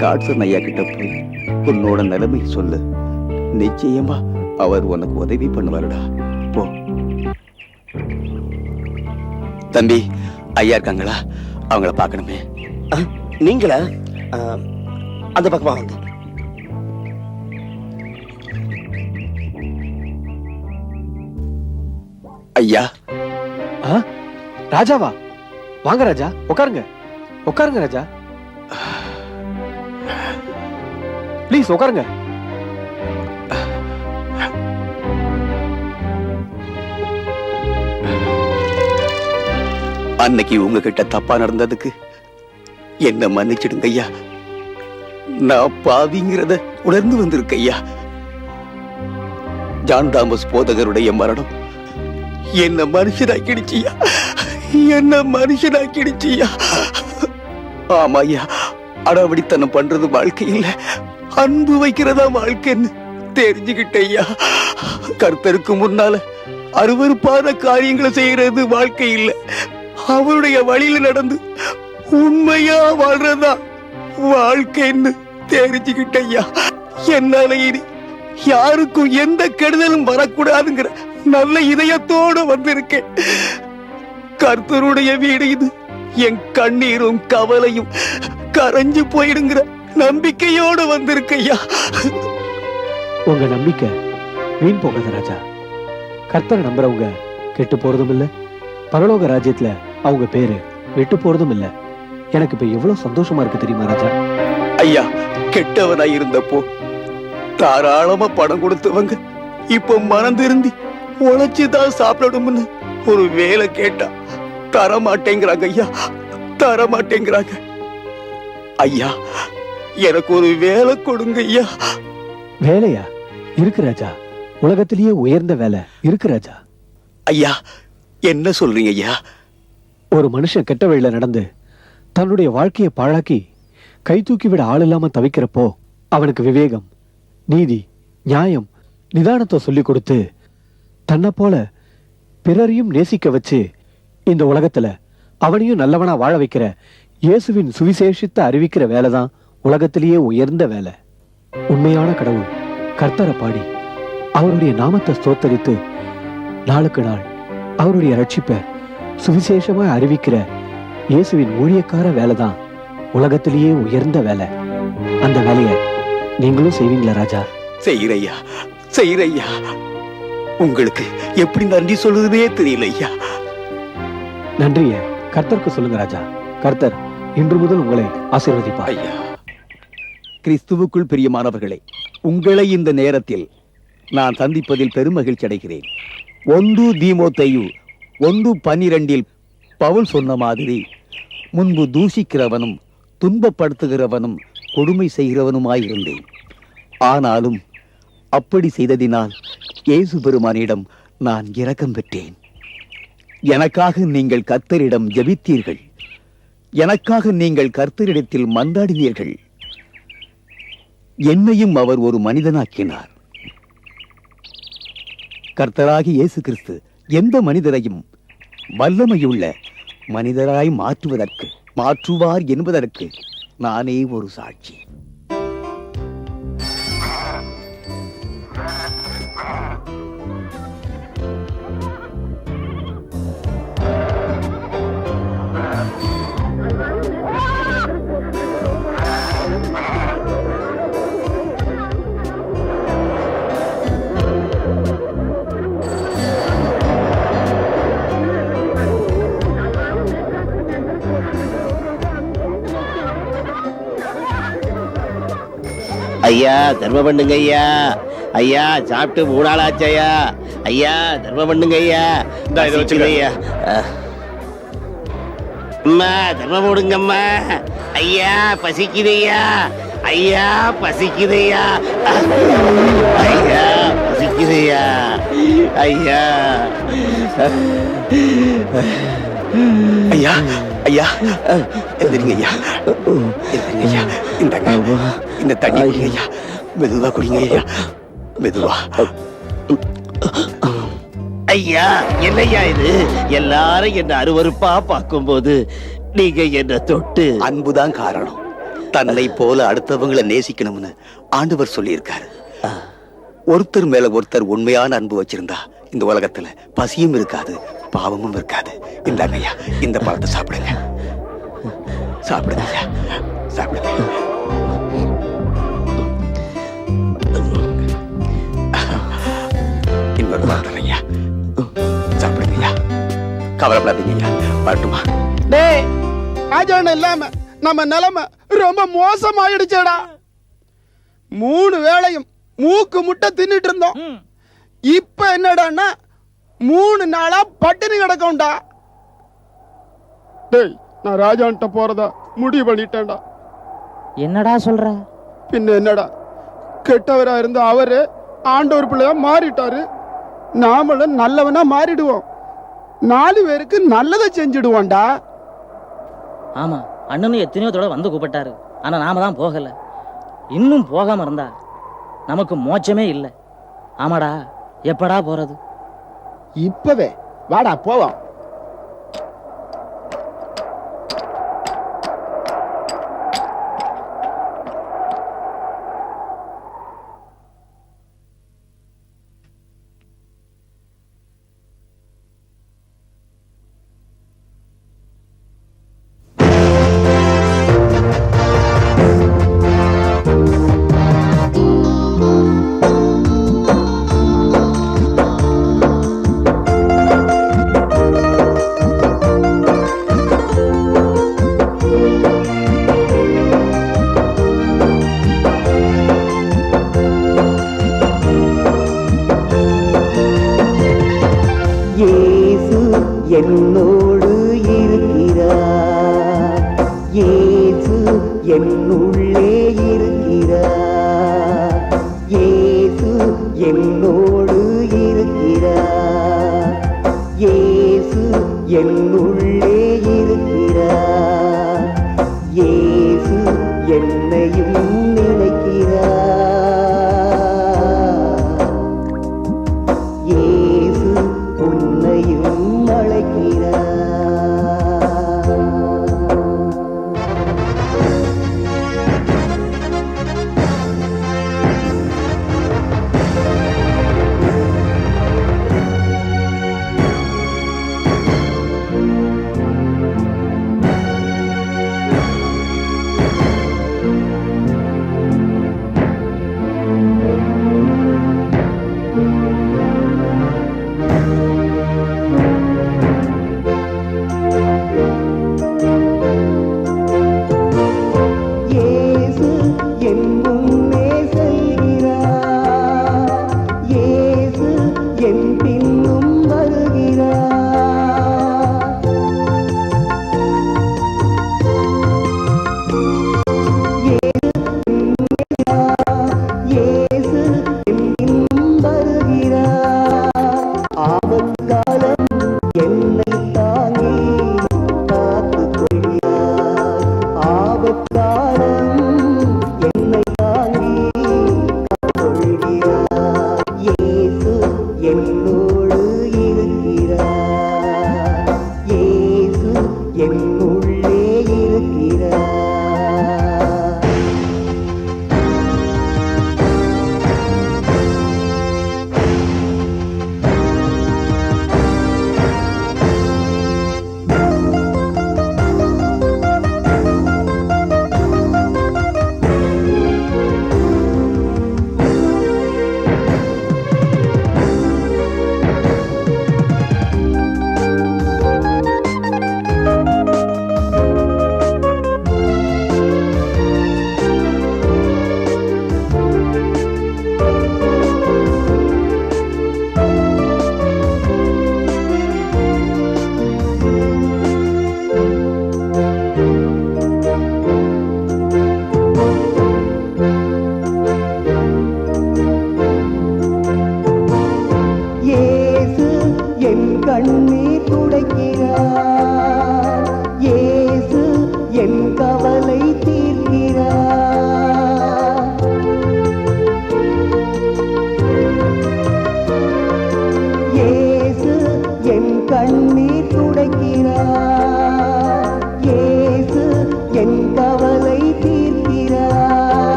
F: காட்சன் ஐயா கிட்ட போய் உன்னோட நிலைமை சொல்லு. நிச்சயமா அவர் உனக்கு உதவி பண்ணுவாருடா. போ. தம்பி, ஐயா இருக்காங்களா? அவங்கள பார்க்கணுமே.
I: நீங்களா? அந்த பக்கமா வந்து.
F: ஐயா.
K: ராஜாவா? வாங்க ராஜா, உட்காருங்க உட்காருங்க ராஜா, ப்ளீஸ் உட்காருங்க.
F: அன்னைக்கு உங்ககிட்ட தப்பா நடந்ததுக்கு என்ன மன்னிச்சிடுங்க ஐயா. நான் பாவிங்கிறத உணர்ந்து வந்திருக்க ஐயா. ஜான் தாமஸ் போதகருடைய மரணம் என்ன மனுஷனாக்கிடுச்சியா, என்ன மனுஷனாக்கிடுச்சியா. ஆமா ஐயா, அடாவடித்தனம் பண்றது வாழ்க்கை இல்ல, அன்பு வைக்கிறதா வாழ்க்கைன்னு தெரிஞ்சுக்கிட்ட ஐயா. கர்த்தருக்கு முன்னால அருவருப்பான காரியங்களை செய்யறது வாழ்க்கை இல்ல, அவருடைய வழியில நடந்து உண்மையா வாழ்றதா வாழ்க்கைன்னு தெரிஞ்சுக்கிட்ட ஐயா. என்னால இனி யாருக்கும் எந்த கெடுதலும் வரக்கூடாதுங்கிற நல்ல இதயத்தோட வந்திருக்கேன். கர்த்தருடைய வீடு இது. என் கண்ணீரும் கவலையும் கரைஞ்சு போயிடுங்கிற நம்பிக்கையோட வந்திருக்கையா.
K: உங்க நம்பிக்கை வீண் போகாத ராஜா. கர்த்தரை நம்புறவங்க கெட்டு போறதும் இல்ல, பரலோக ராஜ்யத்துல அவங்க பேரு விட்டு போறதும் இல்ல. எனக்கு இப்ப எவ்வளவு சந்தோஷமா இருக்கு தெரியுமா ராஜா?
F: ஐயா, கெட்டவனா இருந்தப்போ தாராளமா பணம் கொடுத்தவங்க இப்ப மனம் திருந்தி உழைச்சுதான் சாப்பிடணும்னு ஒரு வேலை கேட்டா தரமாட்டேங்கிறாங்க ஐயா, தரமாட்டேங்கிறாங்க. ஐயா, எனக்கு ஒரு வேலை கொடுங்க ஐயா.
K: வேலையா? இருக்கு ராஜா, உலகத்திலேயே உயர்ந்த வேலை இருக்கு ராஜா.
F: ஐயா, என்ன சொல்றீங்க ஐயா?
K: ஒரு மனுஷன் கெட்ட வழியில நடந்து தன்னுடைய வாழ்க்கையை பாழாக்கி கை தூக்கி விட ஆள் இல்லாம தவிக்கிறப்போ அவனுக்கு விவேகம், நீதி, நியாயம், நிதானத்தை சொல்லி கொடுத்து தன்னை போல பிறரையும் நேசிக்க வச்சு இந்த உலகத்துல அவனையும் நல்லவனா வாழ வைக்கிற இயேசுவின் சுவிசேஷத்தை அறிவிக்கிற வேலைதான் உலகத்திலேயே உயர்ந்த வேலை. உண்மையான கடவுள் கர்த்தரை பாடி அவருடைய நாமத்தை ஸ்தோத்தரித்து நாளுக்கு நாள் அவருடைய ரட்சிப்பை சுவிசேஷமா அறிவிக்கிற இயேசுவின் ஊழியக்கார வேலைதான் உலகத்திலேயே உயர்ந்த வேலை. அந்த வேலையை நீங்களும் செய்வீங்களா ராஜா?
F: செய்யறையா, செய்யறையா. உங்களுக்கு எப்படி நன்றி சொல்றதுனே தெரியல ஐயா.
K: நன்றிய கர்த்தருக்கு சொல்லுங்க ராஜா. கர்த்தர் இன்று முதல் உங்களை ஆசீர்வதிப்பார்.
F: ஐயா, கிறிஸ்துவுக்குள் பிரியமானவர்களே, உங்களை இந்த நேரத்தில் நான் சந்திப்பதில் பெருமகிழ்ச்சி அடைகிறேன். 1 தீமோத்தேயு 1:12 பவுல் சொன்ன மாதிரி, முன்பு தூஷிக்கிறவனும் துன்பப்படுத்துகிறவனும் கொடுமை செய்கிறவனுமாயிருந்தேன். ஆனாலும் அப்படி செய்ததினால் இயேசு பெருமானிடம் நான் இரக்கம் பெற்றேன். எனக்காக நீங்கள் கர்த்தரிடம் ஜெபித்தீர்கள், எனக்காக நீங்கள் கர்த்தரிடத்தில் மன்றாடினீர்கள். என்னையும் அவர் ஒரு மனிதனாக்கினார். கர்த்தராகி இயேசு கிறிஸ்து எந்த மனிதரையும் வல்லமையுள்ள மனிதராய் மாற்றுவார் என்பதற்கு நானே ஒரு சாட்சி.
I: ஐயா தர்மம் பண்ணுங்க ஐயா. ஐயா சாப்பிட்டு 3 நாள் ஆச்சு ஐயா. ஐயா தர்மம் பண்ணுங்க ஐயா.
L: இதை வச்சுக்க
I: ஐயா.
H: அம்மா தர்மம் போடுங்கம்மா. ஐயா பசிக்குதையா, ஐயா பசிக்குதையா, ஐயா பசிக்குதையா, ஐயா.
F: ஐயா ஐயா எந்திரிங்க ஐயா, எந்திரிங்க ஐயா. இந்த தண்ணி குடிங்க ஐயா, மெதுவா குடிங்க ஐயா, மெதுவா.
H: ஐயா என்னையா இது? எல்லாரும் என்ன அருவருப்பா பார்க்கும்போது நீங்க என்ன தொட்டு.
F: அன்புதான் காரணம். தன்னை போல அடுத்தவங்களை நேசிக்கணும்னு ஆண்டவர் சொல்லியிருக்காரு. ஒருத்தர் மேல ஒருத்தர் உண்மையான அன்பு வச்சிருந்தா இந்த உலகத்துல பசியும் இருக்காது, பாவமும் இருக்காது. இந்தாங்க ஐயா, இந்த பழத்தை சாப்பிடுங்க, சாப்பிடுங்க ஐயா, சாப்பிடுங்க. இன்னொரு பழம் ஐயா, சாப்பிடுங்க ஐயா, கவலைப்படாதீங்க ஐயா. வரட்டுமா?
A: டேய், ராஜாண்ண இல்லாம நம்ம நிலைமை ரொம்ப மோசமாயிடுச்சேடா. 3 வேளையும் மூக்கு முட்டை தின்னுட்டு இருந்தோம். இப்ப என்னடான்னா 3 நாளா பட்டினி கிடக்கும்டா. டேய், நான் ராஜான்ட்ட போறதா முடிவு பண்ணிட்டேன்டா.
B: என்னடா சொல்ற?
A: பின்ன என்னடா, கெட்டவரா இருந்த அவரு ஆண்டவர் பிள்ளையா மாறிட்டாரு. நாமளும் நல்லவனா மாறிடுவோம். 4 பேருக்கு நல்லதை செஞ்சிடுவோம்டா.
B: ஆமா, அண்ணனும் எத்தனையோ தடவை வந்து கூப்பிட்டாரு. ஆனா நாம தான் போகல. இன்னும் போகாம இருந்தா நமக்கு மோட்சமே இல்லை. ஆமாடா, எப்படா போறது?
A: இப்பவே வாடா போவோம்.
M: என்னோடு இருக்கிறார், இயேசு என்னுள்ளே இருக்கிறார், இயேசு என்னோடு இருக்கிறார், இயேசு என்னுள்ளே இருக்கிறார், இயேசு என்னையும் நினைக்கிறார், இயேசு உன்னையும் அழைக்கிறார்.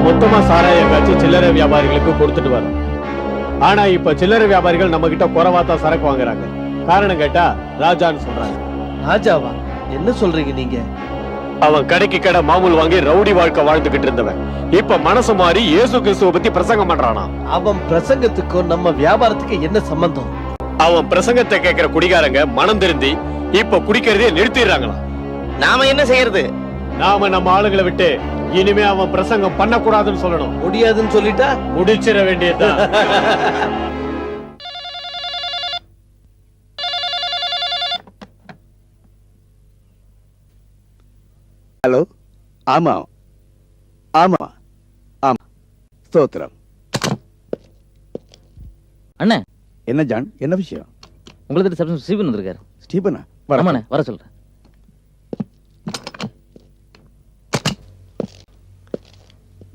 L: மொத்தமா சாராயம் காய்ச்சி சில்லறை வியாபாரிகளுக்கு கொடுத்துட்டு வரோம். ஆனா இப்ப சில்லறை வியாபாரிகள் நம்ம கிட்ட குறைவாத்தான் சரக்கு வாங்குறாங்க. காரணம் கேட்டா ராஜான்னு சொல்றாங்க.
I: ராஜாவா? என்ன சொல்றீங்க நீங்க?
L: அவன் கடைக்கு கடை மாமூல் வாங்கி ரவுடி வாழ்க்கை வாழ்ந்துகிட்டு இருந்தவன் இப்ப மனசு மாறி இயேசு கிறிஸ்துவ பத்தி பிரசங்கம் பண்றானா.
I: அவன் பிரசங்கத்துக்கும் நம்ம வியாபாரத்துக்கு என்ன சம்பந்தம்?
L: அவன் பிரசங்கத்தை கேட்கிற குடிகாரங்க மனம் திருந்தி இப்ப குடிக்கிறதே நிறுத்திடுறாங்களா.
H: நாம என்ன செய்யறது?
L: நாம நம்ம ஆளுங்களை விட்டு இனிமே அவன் பிரசங்கம் பண்ணக்கூடாதுன்னு சொல்லணும்.
I: முடியாதுன்னு சொல்லிட்டா
L: முடிச்சிட வேண்டியதுதான்.
F: ஹலோ. ஆமா ஆமா ஆமா, ஸ்தோத்திரம்.
B: அண்ணே,
F: என்ன ஜான், என்ன விஷயம்?
B: உங்களுக்கு ஸ்டீபன் வந்திருக்காரு.
F: ஸ்டீபனா?
B: ஆமாண்ணே, வர சொல்றேன்.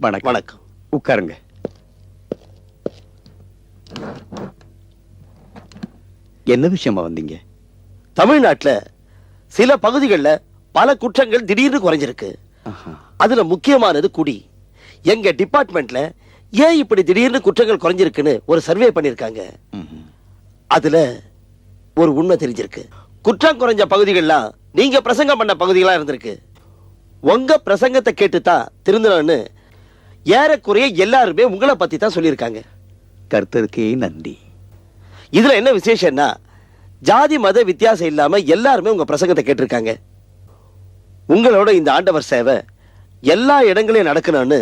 F: வணக்கம்.
I: வணக்கம்.
F: உட்காருங்க. என்ன விஷயமா வந்தீங்க?
I: தமிழ்நாட்டுல சில பகுதிகளில் பல குற்றங்கள் திடீர்னு குறைஞ்சிருக்கு. அதுல முக்கியமானது குடி. எங்க டிபார்ட்மெண்ட்ல ஏன் இப்படி திடீர்னு குற்றங்கள் குறைஞ்சிருக்குன்னு ஒரு சர்வே பண்ணிருக்காங்க. அதுல ஒரு உண்மை தெரிஞ்சிருக்கு. குற்றம் குறைஞ்ச பகுதிகள்லாம் நீங்க பிரசங்கம் பண்ண பகுதிகளா இருந்திருக்கு. உங்க பிரசங்கத்தை கேட்டுதான் திருந்தணும்னு ஏறக்குறைய எல்லாருமே உங்களை பத்தி தான் சொல்லியிருக்காங்க.
F: கர்த்தருக்கே நன்றி.
I: இதுல என்ன விசேஷம்னா, ஜாதி மத வித்தியாசம் இல்லாம எல்லாருமே உங்க பிரசங்கத்தை கேட்டிருக்காங்க. உங்களோட இந்த ஆண்டவர் சேவை எல்லா இடங்களையும் நடக்கணும்னு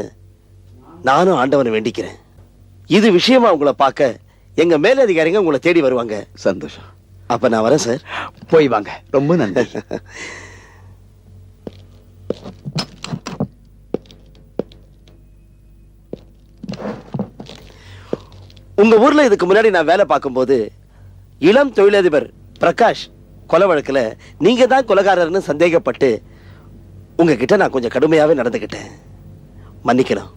I: நானும் ஆண்டவனை வேண்டிக்கிறேன். இது விஷயமா உங்களை பார்க்க எங்க மேலதிகாரிங்க உங்களை தேடி வருவாங்க.
F: சந்தோஷம்.
I: அப்ப நான் வரேன் சார்.
F: போய் வாங்க. ரொம்ப நன்றி.
I: உங்க ஊர்ல இதுக்கு முன்னாடி நான் வேலை பார்க்கும்போது இளம் தொழிலதிபர் பிரகாஷ் கொலை வழக்குல நீங்க தான் கொலைகாரர்னு சந்தேகப்பட்டு உங்ககிட்ட நான் கொஞ்சம் கடுமையாவே நடந்துகிட்டேன். மன்னிக்கணும்.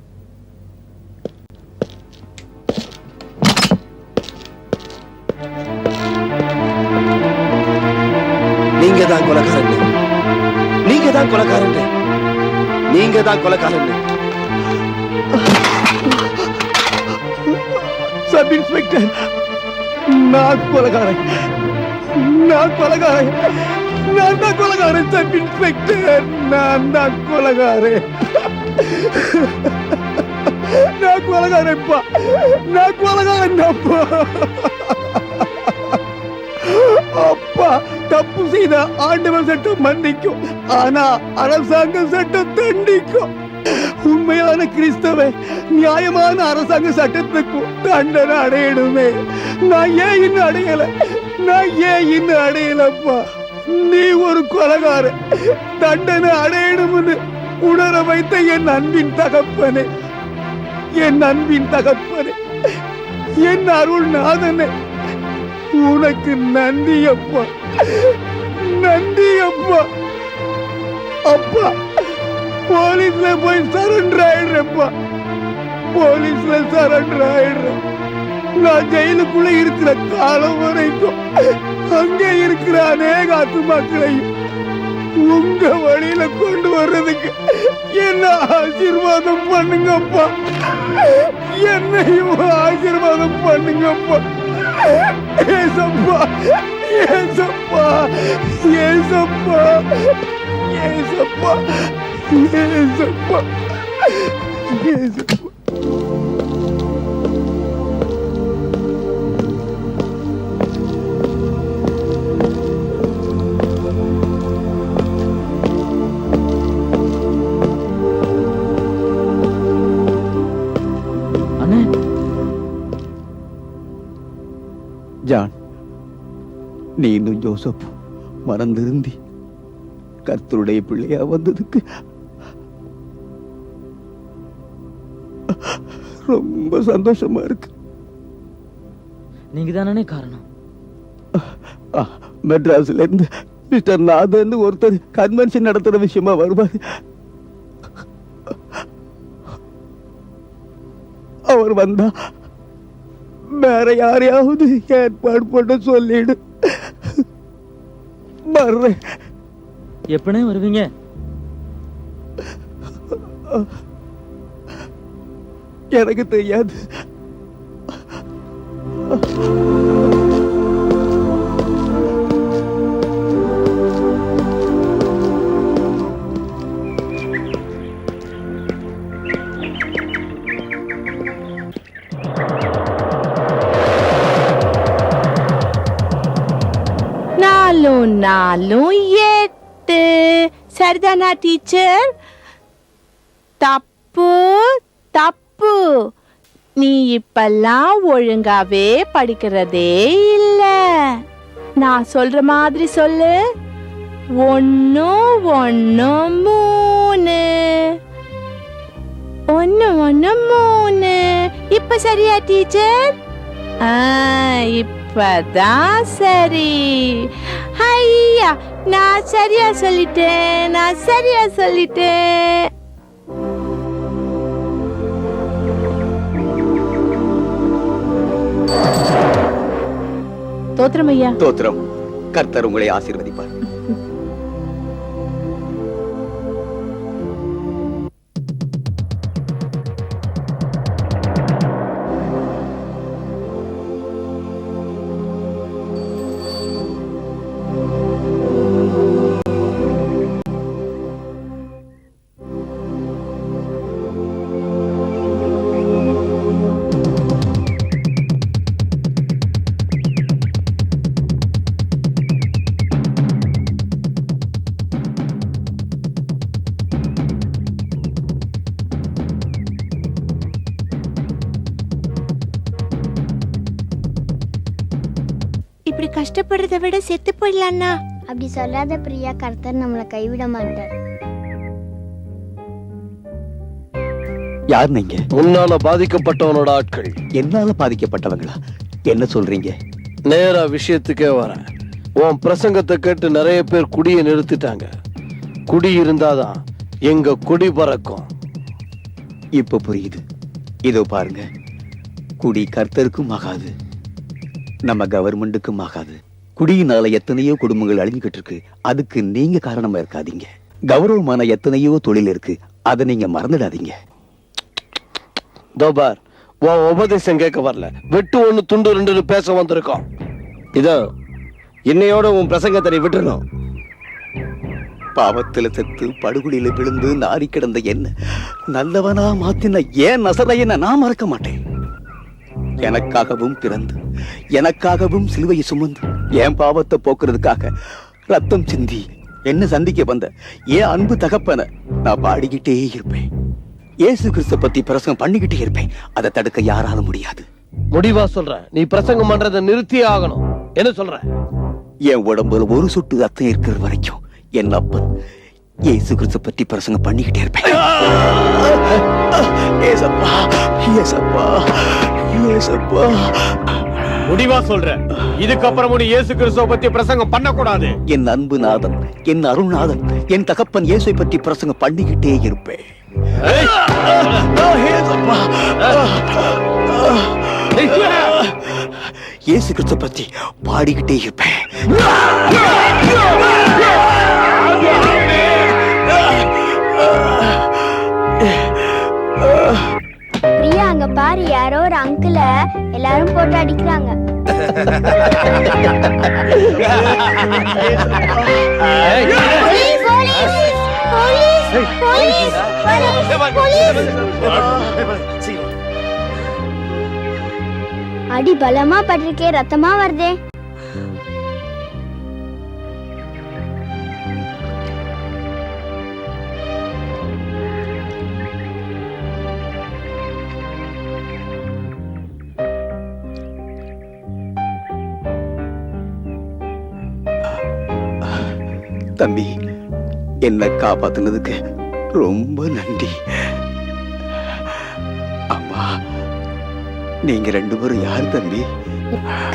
I: நீங்க தான் கொலைகாரன், நீங்க தான் கொலைகாரன், நீங்க தான் கொலைகாரன்.
K: சப் இன்ஸ்பெக்டர், நான் கொலைகாரன், நான் கொலைகாரன், நான் தான் கொலைகாரன். சப் இன்ஸ்பெக்டர், நான் தான் கொலைகாரன், நான் கொலைகாரன்ப்பா, நான் கொலைகாரன் அப்பா. அப்பா, தப்பு செய்த ஆண்டவன் சட்டம் மன்னிக்கும், ஆனா அரசாங்க சட்டம் தண்டிக்கும். உண்மையான கிறிஸ்தவ நியாயமான அரசாங்க சட்டத்துக்கும் தண்டனை அடையணுமே. நான் ஏன் இன்னும் அடையல, நான் ஏன் இன்னும் அடையலப்பா? நீ ஒரு கொலைகார, தண்டனை அடையணும்னு உணர வைத்த என் அன்பின் தகப்பனே, என் அன்பின் தகப்பனே, என் அருள்நாதனே, உனக்கு நன்றி அப்பா, நன்றி அப்பா. அப்பா, போலீஸ்ல போய் சரண்டர் ஆயிடுறேன்ப்பா, போலீஸ்ல சரண்டர் ஆயிடுறேன். நான் ஜெயிலுக்குள்ள இருக்கிற காலம் வரைக்கும் அங்கே இருக்கிற அநேக ஆத்துமாக்களையும் உங்க வழியில கொண்டு வர்றதுக்கு என்ன ஆசீர்வாதம் பண்ணுங்கப்பா, என்னையும் ஆசீர்வாதம் பண்ணுங்கப்பா. ஏசப்பா, ஏசப்பா, ஏசப்பா, ஏசப்பா, ஏசப்பா, ஏசப்பா.
F: ஜான், நீ இன்னும் ஜோசப் மறந்திருந்தி கர்த்தருடைய பிள்ளையா வந்ததுக்கு ரொம்ப சந்தோஷமா இருக்கு.
B: நீங்க தானே காரணம்.
F: மெட்ராஸ்ல இருந்து மிஸ்டர் நாதன் ஒருத்தர் கன்வென்ஷன் நடத்துற விஷயமா வருவாரு. அவர் வந்தா வேற யாரையாவது ஏற்பாடு பண்ண சொல்லிடு. வர்றேன்.
B: எப்பனே வருவீங்க?
F: எனக்கு தெரியாது.
G: நாலும் 8 சரிதானா டீச்சர்? தப்பு தப்பு. நீ இப்பெல்லாம் ஒழுங்காவே படிக்கிறதே இல்ல. நான் சொல்ற மாதிரி சொல்லு. 1 1 3 1 1 3. இப்ப சரியா டீச்சர்? இப்பதான் சரி. ஐயா, நான் சரியா சொல்லிட்டேன். தோத்திரம் ஐயா.
F: தோத்திரம். கர்த்தர் உங்களை ஆசீர்வதிப்பார்.
J: இப்படி கஷ்டப்படுறதை விட செத்து போயிடலாம்னா. அப்படி சொல்லாத பிரியா, கர்த்தர் நம்மளை கைவிட மாட்டார்.
F: யார் நீங்க?
H: உன்னால பாதிக்கப்பட்டவனோட ஆட்கள்.
F: என்னால பாதிக்கப்பட்டவங்களா? என்ன சொல்றீங்க?
H: நேரா விஷயத்துக்கே வரேன். உன் பிரசங்கத்தை கேட்டு நிறைய பேர் குடியை நிறுத்திட்டாங்க. குடி இருந்தாதான் எங்க குடி பறக்கும்.
F: இப்ப புரியுது. இதோ பாருங்க, குடி கர்த்தருக்கும் ஆகாது, நம்ம கவர்மெண்ட்டுக்கும் ஆகாது. குடியினால எத்தனையோ குடும்பங்கள் அழிஞ்சுக்கிட்டு இருக்கு. அதுக்கு நீங்க காரணமா இருக்காதீங்க. கௌரவமான எத்தனையோ தொழில் இருக்கு, அதை நீங்க மறந்துடாதீங்க.
H: தோபார், உன் உபதேசம் கேட்க வரல, வெட்டு 1 துண்டு 2 பேச வந்திருக்கோம்.
I: இதோ இன்னையோட உன் பிரசங்கத்தை விட்டுறணும்.
F: பாவத்துல செத்து படுகுழியில விழுந்து நாரி கிடந்த என்ன நல்லவனா மாத்தின ஏன் நசரையன நான் மறக்க மாட்டேன். எனக்காகவும் பிறந்து எனக்காகவும் சிலுவையை சுமந்து என் பாவத்தை போக்குறதுக்காக ரத்தம் சிந்தி என்ன சந்திக்க வந்த ஏன் அன்பு தகப்பன நான் பாடிக்கிட்டே இருப்பேன். இயேசு கிறிஸ்து பத்தி பிரசங்கம் பண்ணிக்கிட்டே இருப்பேன். அதை தடுக்க யாராலும் முடியாது.
H: முடிவா சொல்ற, நீ பிரசங்கம் பண்றதை நிறுத்தியே ஆகணும். என்ன சொல்ற?
F: என் உடம்புல ஒரு சொட்டு ரத்தம் இருக்கிற வரைக்கும் என் அப்பன் இயேசு கிறிஸ்து பத்தி பிரசங்கம் பண்ணிக்கிட்டே இருப்பேன். ஏசப்பா, ஏசப்பா, ஏசப்பா.
L: முடிவா சொல்றேன், இதுக்கப்புறம் நீ இயேசு கிறிஸ்துவை பத்தி பிரசங்கம் பண்ணக்கூடாது.
F: என் அன்பு நாதன், என் அருள்நாதன், என் தகப்பன் இயேசுவை பத்தி பிரசங்கம் பண்ணிக்கிட்டே இருப்பேன். இயேசு கிறிஸ்து பத்தி பாடிக்கிட்டே இருப்பேன்.
J: பிரியா, அங்க பாரு, யாரோ ஒரு அங்கிள எல்லாரும் போட்டு அடிக்கிறாங்க. அடி பலமா பட்டிருக்கே, ரத்தமா வருதே.
F: தம்பி, என்ன காப்பாத்துனதுக்கு ரொம்ப நன்றி. அம்மா, நீங்க 2 பேரும் யார் தம்பி?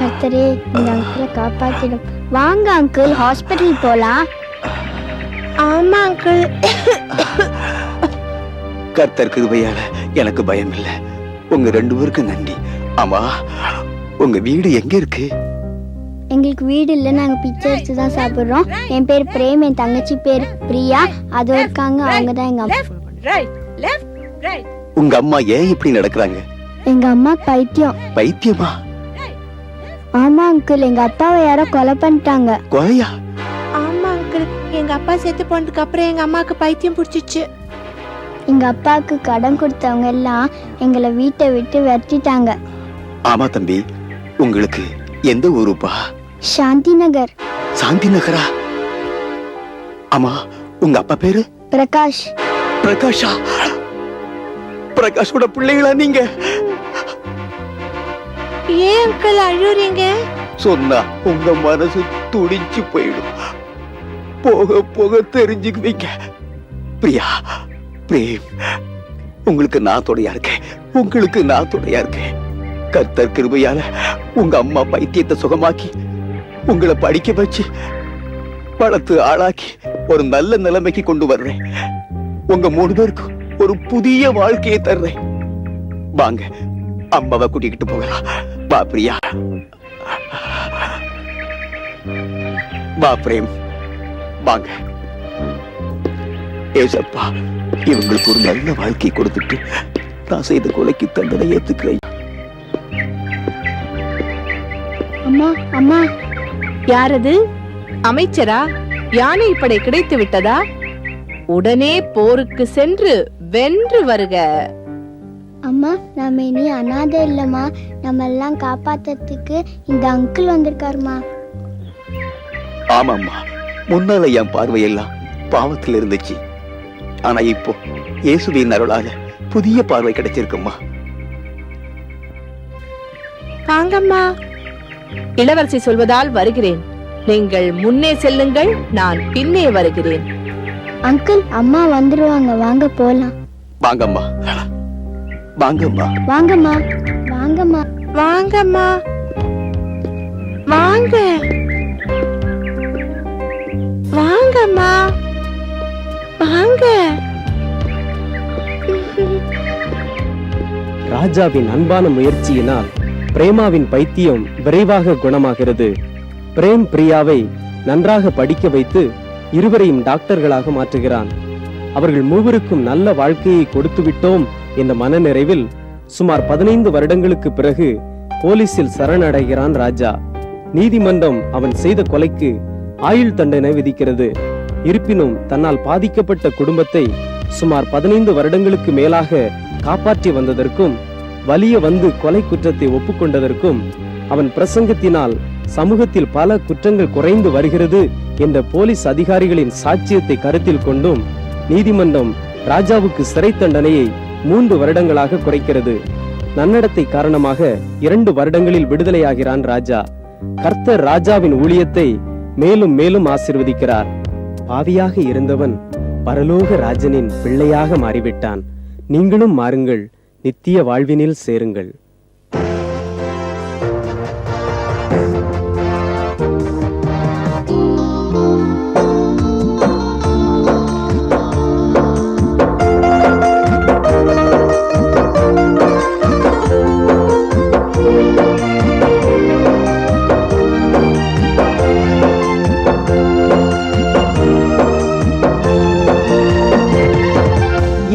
J: கர்த்தரே, இந்த அங்கிளை காப்பாத்திடும். வாங்க அங்கிள், ஹாஸ்பிட்டல் போலாம். ஆமா அங்கிள்.
F: கர்த்தர் கிருபையால எனக்கு பயம் இல்ல. உங்க 2 பேருக்கு நன்றி. ஆமா, உங்க வீடு எங்க இருக்கு?
J: எங்களுக்கு வீடு இல்ல, நாங்க பிச்சை எடுத்து தான் சாப்பிடுறோம். என் பேர் பிரேம், என் தங்கச்சி பேர் பிரியா. அது இருக்காங்க, அவங்க தான் எங்க அம்மா.
G: ரைட் லெஃப்ட் ரைட்
F: உங்க அம்மா ஏன் இப்படி நடக்கிறாங்க?
J: எங்க அம்மா பைத்தியம்.
F: பைத்தியமா?
J: ஆமா அங்கிள், எங்க அப்பாவை யாரோ கொலை பண்ணிட்டாங்க.
F: கொலையா?
G: ஆமா அங்கிள், எங்க அப்பா செத்து போனதுக்கு அப்புறம் எங்க அம்மாக்கு பைத்தியம் பிடிச்சிச்சு.
J: எங்க அப்பாவுக்கு கடன் கொடுத்தவங்க எல்லாம் எங்களை வீட்டை விட்டு விரட்டிட்டாங்க.
F: ஆமா தம்பி, உங்களுக்கு எந்த ஊருப்பா?
J: சாந்தி நகர்.
F: சாந்தி நகரா? ஆமா, உங்க அப்பா பேரு?
J: பிரகாஷ்.
F: பிரகாஷா? பிரகாஷோட பிள்ளைகளா நீங்க?
G: ஏன் அங்கிள் அழுறீங்க?
F: சொன்னா உங்க மனசு துடிச்சு போயிடும். போக போக தெரிஞ்சுக்குவீங்க. பிரியா, பிரேம், உங்களுக்கு நான் துணையா இருக்கேன். உங்களுக்கு நான் துணையா இருக்கேன். கர்த்தர் கிருபையால உங்க அம்மா பைத்தியத்தை சுகமாக்கி உங்களை படிக்க வச்சு வளர்த்து ஆளாக்கி ஒரு நல்ல நிலைமைக்கு கொண்டு வர்றேன். உங்க 3 பேருக்கும் ஒரு புதிய வாழ்க்கையை தர்றேன். வாங்க, அம்மாவை கூட்டிக்கிட்டு போகலாம். வா பிரியா, வா பிரேம், வாங்க. ஏசப்பா, இவங்களுக்கு ஒரு நல்ல வாழ்க்கை கொடுத்துட்டு நான் செய்த கொலைக்கு தண்டனை ஏத்துக்கிறேன்.
J: அம்மா, அம்மா.
G: யாரது? அமைச்சரா? யானை படை கிடைத்து விட்டதா? உடனே போருக்கு சென்று வென்று வருக.
J: அம்மா, நாம இனி அனாதை இல்லம்மா. நம்ம எல்லாம் காப்பாத்துறதுக்கு இந்த அங்கிள் வந்திருக்காருமா.
F: ஆமாம்மா, முன்னால என் பார்வையெல்லாம் பாவத்தில் இருந்துச்சு. ஆனா இப்போ இயேசுவின் அருளால புதிய பார்வை கிடைச்சிருக்குமா.
G: வாங்கம்மா. இளவரசி சொல்வதால் வருகிறேன். நீங்கள் முன்னே செல்லுங்கள், நான் பின்னே வருகிறேன்.
J: அங்கிள், அம்மா வந்துருவாங்க. வாங்க போலாம்.
F: வாங்கம்மா, வாங்கம்மா,
J: வாங்கம்மா, வாங்கம்மா,
G: வாங்கம்மா, வாங்க, வாங்கம்மா, வாங்க.
K: ராஜாவின் அன்பான முயற்சியினால் பிரேமாவின் பைத்தியம் விரைவாக குணமாகிறது. பிரேம் பிரியாவை நன்றாக படிக்க வைத்து இருவரையும் டாக்டர்களாக மாற்றுகிறான். அவர்கள் மூவருக்கும் நல்ல வாழ்க்கையை கொடுத்து விட்டோம் என்ற மனநிறைவில் சுமார் 15 வருடங்களுக்கு பிறகு போலீசில் சரணடைகிறான் ராஜா. நீதிமன்றம் அவன் செய்த கொலைக்கு ஆயுள் தண்டனை விதிக்கிறது. இருப்பினும் தன்னால் பாதிக்கப்பட்ட குடும்பத்தை சுமார் 15 வருடங்களுக்கு மேலாக காப்பாற்றி வந்ததற்கும் வலிய வந்து கொலை குற்றத்தை ஒப்புக்கொண்டதற்கும் அவன் பிரசங்கத்தினால் சமூகத்தில் பல குற்றங்கள் குறைந்து வருகிறது என்ற போலீஸ் அதிகாரிகளின் சாட்சியத்தை கருத்தில் கொண்டும் நீதிமன்றம் ராஜாவுக்கு சிறை தண்டனையை 3 வருடங்களாக குறைக்கிறது. நன்னடத்தை காரணமாக 2 வருடங்களில் விடுதலையாகிறான் ராஜா. கர்த்தர் ராஜாவின் ஊழியத்தை மேலும் மேலும் ஆசீர்வதிக்கிறார். பாவியாக இருந்தவன் பரலோக ராஜனின் பிள்ளையாக மாறிவிட்டான். நீங்களும் மாறுங்கள், நித்திய வாழ்வினில் சேருங்கள்.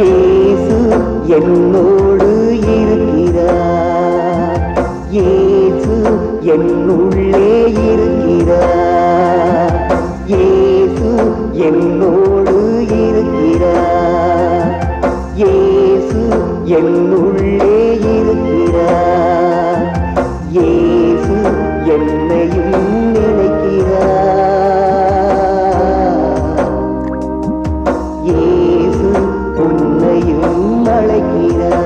M: இயேசு என்னோடு இருக்கிறார். இயேசு என்னுள்ளே இருக்கிறார். இயேசு என்னோடு இருக்கிறார். இயேசு என்னுள்ளே இருக்கிறார். இயேசு என்னையும் நினைக்கிறார். இயேசு உன்னையும் அழைக்கிறார்.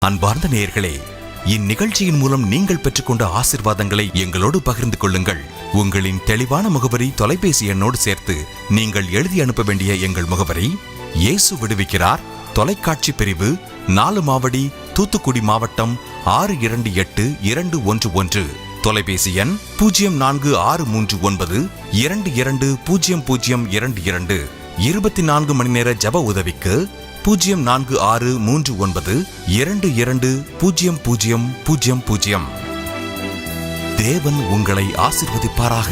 N: அன்பார்ந்த நேயர்களே, இந்நிகழ்ச்சியின் மூலம் நீங்கள் பெற்றுக்கொண்ட ஆசீர்வாதங்களை எங்களோடு பகிர்ந்து கொள்ளுங்கள். உங்களின் தெளிவான முகவரி தொலைபேசி எண்ணோடு சேர்த்து நீங்கள் எழுதி அனுப்ப வேண்டிய எங்கள் முகவரி: இயேசு விடுவிக்கிறார், தொலைக்காட்சி பிரிவு, 4 மாவடி, தூத்துக்குடி மாவட்டம் 628211. தொலைபேசி எண் 046392200022. 24 மணி நேர ஜப உதவிக்கு 046392200000. தேவன் உங்களை ஆசீர்வதிப்பாராக.